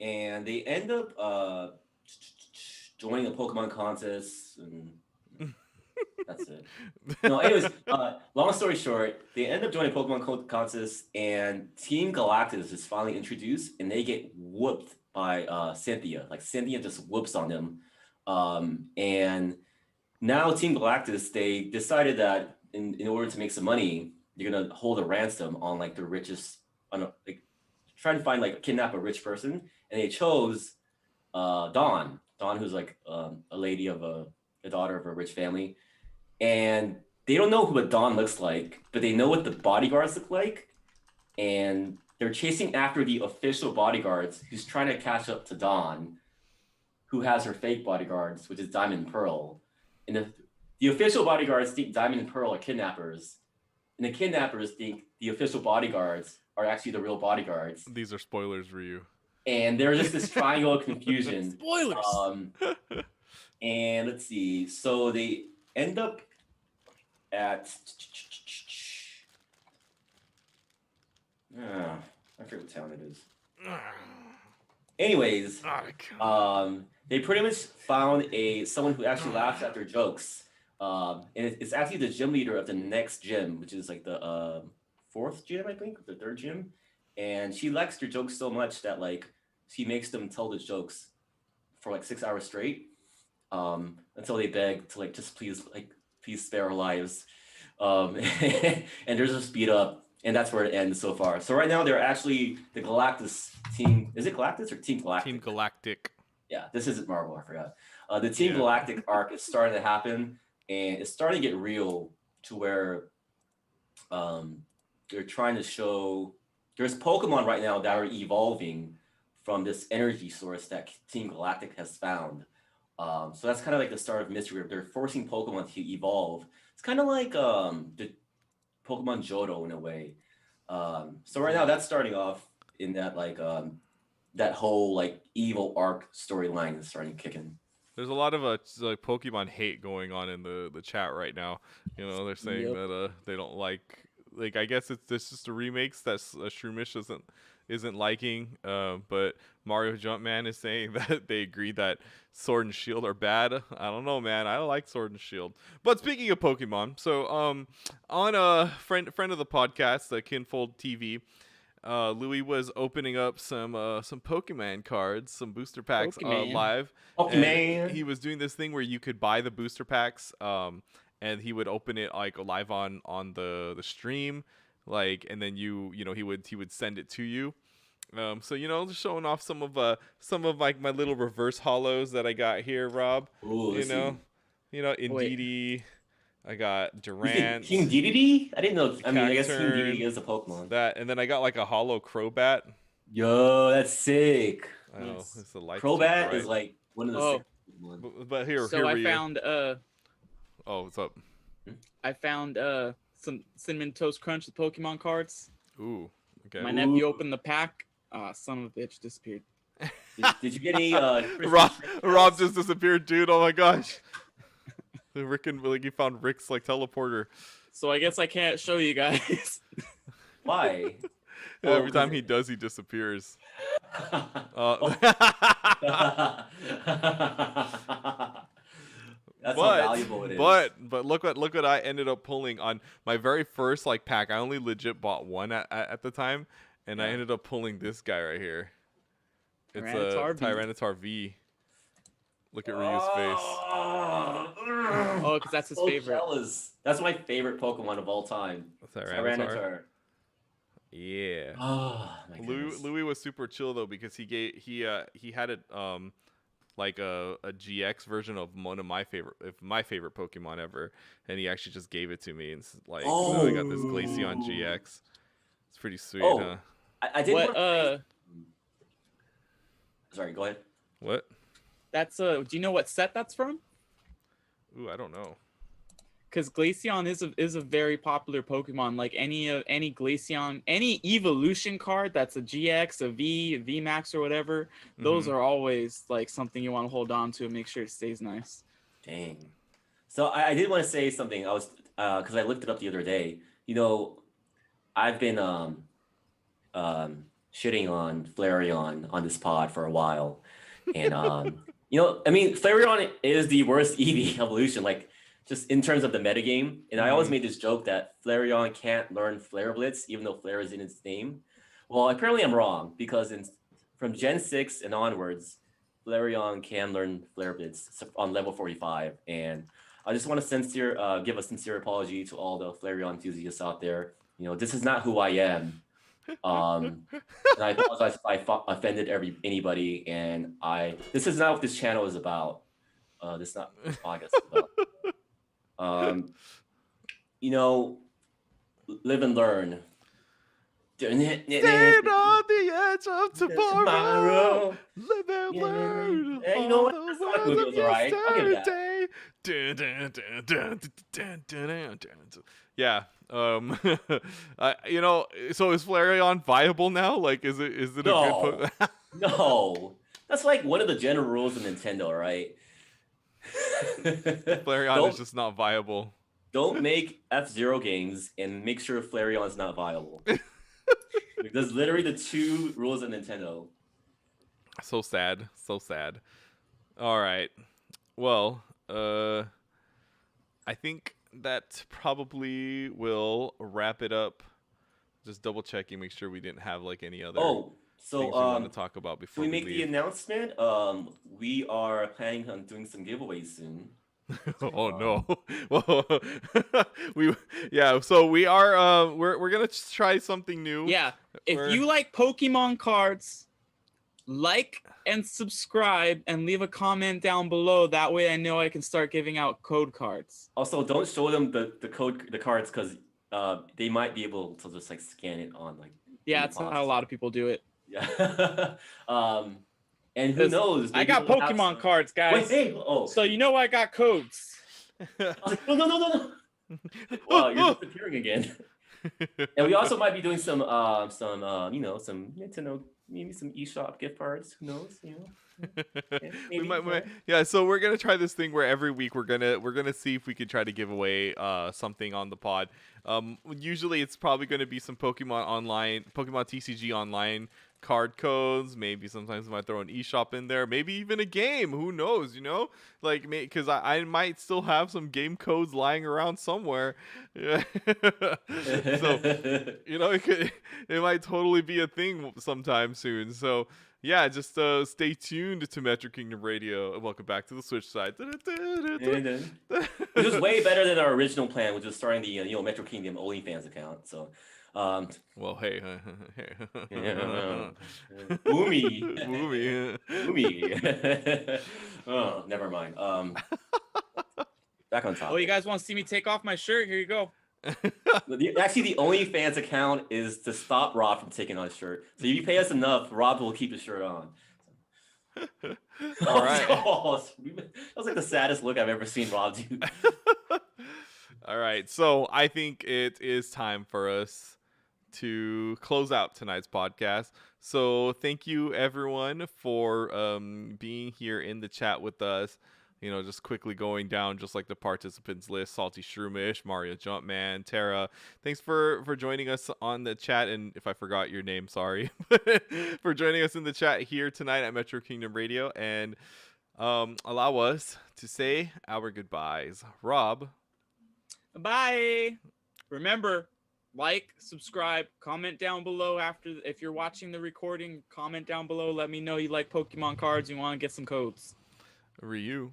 and they end up joining a Pokemon contest, and that's it. No, anyways, long story short, they end up joining a Pokemon contest, and Team Galactus is finally introduced, and they get whooped by Cynthia. Like, Cynthia just whoops on them, and now Team Galactus, they decided that in order to make some money, they're gonna hold a ransom on like the richest, like trying to find like kidnap a rich person, and they chose Dawn, who's like a lady of a daughter of a rich family, and they don't know who a Dawn looks like, but they know what the bodyguards look like, and they're chasing after the official bodyguards who's trying to catch up to Dawn, who has her fake bodyguards, which is Diamond and Pearl. And the official bodyguards think Diamond and Pearl are kidnappers, and the kidnappers think the official bodyguards are actually the real bodyguards. These are spoilers for you. And there's just this triangle of confusion. Spoilers. And let's see. So they end up at I forget what town it is. Anyways, they pretty much found someone who actually laughs at their jokes. And it's actually the gym leader of the next gym, which is like the fourth gym, I think, the third gym. And she likes their jokes so much that like she makes them tell the jokes for like 6 hours straight, until they beg to like just please spare our lives. And there's a speed up, and that's where it ends so far. So right now they're actually the Galactus team. Is it Galactus or Team Galactic? Team Galactic. Yeah, this isn't Marvel, I forgot. The Team Galactic arc is starting to happen, and it's starting to get real to where they're trying to show there's Pokemon right now that are evolving from this energy source that Team Galactic has found. So that's kind of like the start of mystery. They're forcing Pokemon to evolve. It's kind of like the Pokemon Johto in a way. So right now that's starting off in that like that whole like evil arc storyline is starting kicking. There's a lot of like Pokemon hate going on in the chat right now. You know, they're saying that they don't like I guess it's just the remakes that Shroomish isn't liking. But Mario Jumpman is saying that they agree that Sword and Shield are bad. I don't know, man. I like Sword and Shield. But speaking of Pokemon, so on a friend of the podcast, Kinfold TV, Louis was opening up some Pokemon cards, some booster packs live. Pokemon. He was doing this thing where you could buy the booster packs, and he would open it like live on the stream, like, and then you know he would send it to you. So just showing off some of like my little reverse hollows that I got here, Rob. Ooh, Indeedee. I got Durant. King Dedede? I didn't know. I mean, I guess King Dedede is a Pokemon. And then I got like a hollow Crobat. Yo, that's sick. I know. It's the light. Crobat is like one of the sick ones. But here I we found Oh, what's up? I found some Cinnamon Toast Crunch with Pokemon cards. Ooh, okay. My nephew opened the pack. Son of a bitch disappeared. Did you get any? Rob just disappeared, dude. Oh my gosh. Rick and he found Rick's like teleporter. So I guess I can't show you guys. Why? Every time he does, he disappears. That's how valuable it is. But look what I ended up pulling on my very first like pack. I only legit bought one at the time, and I ended up pulling this guy right here. It's a Tyranitar V. Look at Ryu's face. Oh, because that's his so favorite. Jealous. That's my favorite Pokemon of all time. Tyranitar. Yeah. Oh my goodness. Louis was super chill though because he had it like a GX version of one of my favorite Pokemon ever, and he actually just gave it to me and like so I got this Glaceon GX. It's pretty sweet, huh? I did What Sorry, go ahead. What? That's do you know what set that's from? Ooh, I don't know. Because Glaceon is a very popular Pokemon. Like any Glaceon, any evolution card that's a GX, a V, VMAX, or whatever, those are always like something you want to hold on to and make sure it stays nice. Dang. So I did want to say something. I was because I looked it up the other day. You know, I've been shitting on Flareon on this pod for a while, and you know, I mean, Flareon is the worst EV evolution. Like, just in terms of the metagame. And I always made this joke that Flareon can't learn Flare Blitz, even though Flare is in its name. Well, apparently I'm wrong, because from Gen 6 and onwards, Flareon can learn Flare Blitz on level 45. And I just want to give a sincere apology to all the Flareon enthusiasts out there. You know, this is not who I am. And I apologize if I offended anybody. And this is not what this channel is about. This is not what this podcast is about. You know, live and learn. Stand on the edge of tomorrow. Live and learn. Yeah, you know what? That's not movie was alright. I'll give that. Yeah. You know, so is Flareon viable now? Like, is it a good Pokemon? No. That's like one of the general rules of Nintendo, right? Flareon is just not viable. Don't make F-Zero games and make sure Flareon is not viable. That's literally the two rules of Nintendo. So sad. So sad. All right. Well, I think that probably will wrap it up. Just double checking, make sure we didn't have like any other things we want to talk about before we make the announcement. We are planning on doing some giveaways soon. Oh no. Well, so we are we're gonna try something new. Yeah, if you like Pokemon cards, like and subscribe and leave a comment down below. That way I know I can start giving out code cards. Also, don't show them the cards, because they might be able to just like scan it on like. Yeah, that's how a lot of people do it. Yeah. And who knows? I got Pokemon cards, guys. Wait, So you know I got codes. I was like, no. Wow, you're disappearing again. And we also might be doing some you know, some Nintendo, maybe some eShop gift cards. Who knows? You know. Yeah, we might. So we're gonna try this thing where every week we're gonna see if we can try to give away something on the pod. Usually it's probably gonna be some Pokemon TCG online card codes. Maybe sometimes I might throw an eShop in there. Maybe even a game. Who knows? You know, like because I might still have some game codes lying around somewhere. Yeah. So you know, it might totally be a thing sometime soon. So. Yeah, just stay tuned to Metro Kingdom Radio. Welcome back to the Switch side. Which is way better than our original plan, which was starting the Metro Kingdom OnlyFans account. So, well, hey, Boomy. Oh, never mind. Back on top. Oh, you guys want to see me take off my shirt? Here you go. Actually, the OnlyFans account is to stop Rob from taking on his shirt. So if you pay us enough, Rob will keep his shirt on. All right. That was like the saddest look I've ever seen Rob do. All right. So I think it is time for us to close out tonight's podcast. So thank you everyone for being here in the chat with us. You know, just quickly going down just like the participants list: Salty Shroomish, Mario Jumpman, Tara. Thanks for joining us on the chat, and if I forgot your name, sorry. For joining us in the chat here tonight at Metro Kingdom Radio, and allow us to say our goodbyes. Rob. Bye. Remember, like, subscribe, comment down below if you're watching the recording. Comment down below. Let me know you like Pokemon cards. You want to get some codes. Ryu.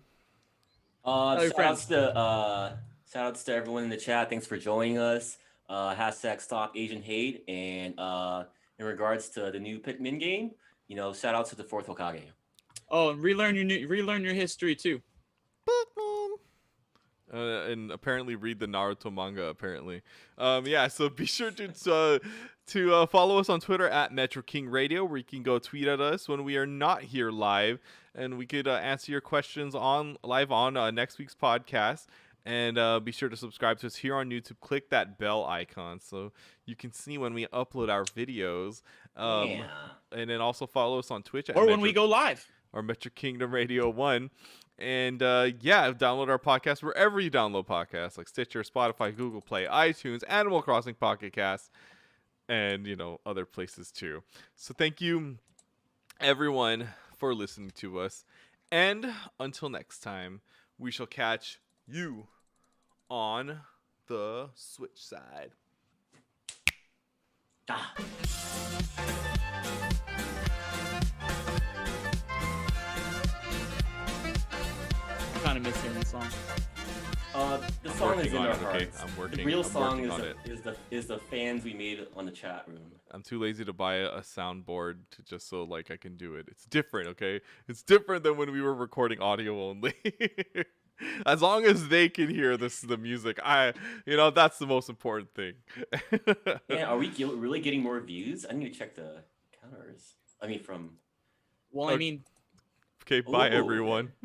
your friends. Shout outs to everyone in the chat. Thanks for joining us. Hashtag Stop Asian Hate. And in regards to the new Pikmin game, shout out to the fourth Hokage. Oh, and relearn your history too. And apparently read the Naruto manga. Apparently, yeah. So be sure to follow us on Twitter at Metro King Radio, where you can go tweet at us when we are not here live, and we could answer your questions live on next week's podcast. And be sure to subscribe to us here on YouTube. Click that bell icon so you can see when we upload our videos. Yeah. And then also follow us on Twitch at Or when we go live. Or Metro Kingdom Radio 1. And yeah, download our podcast wherever you download podcasts, like Stitcher, Spotify, Google Play, iTunes, Animal Crossing Pocket Cast, and other places too. So thank you, everyone, for listening to us. And until next time, we shall catch you on the Switch side. Ah. Kind of miss hearing the song. The song is in our hearts. Okay? I'm working. The real I'm song working is the fans we made on the chat room. I'm too lazy to buy a soundboard to just so I can do it. It's different, okay? It's different than when we were recording audio only. As long as they can hear the music, that's the most important thing. Yeah, are we really getting more views? I need to check the counters. Well, I mean. Okay, bye everyone.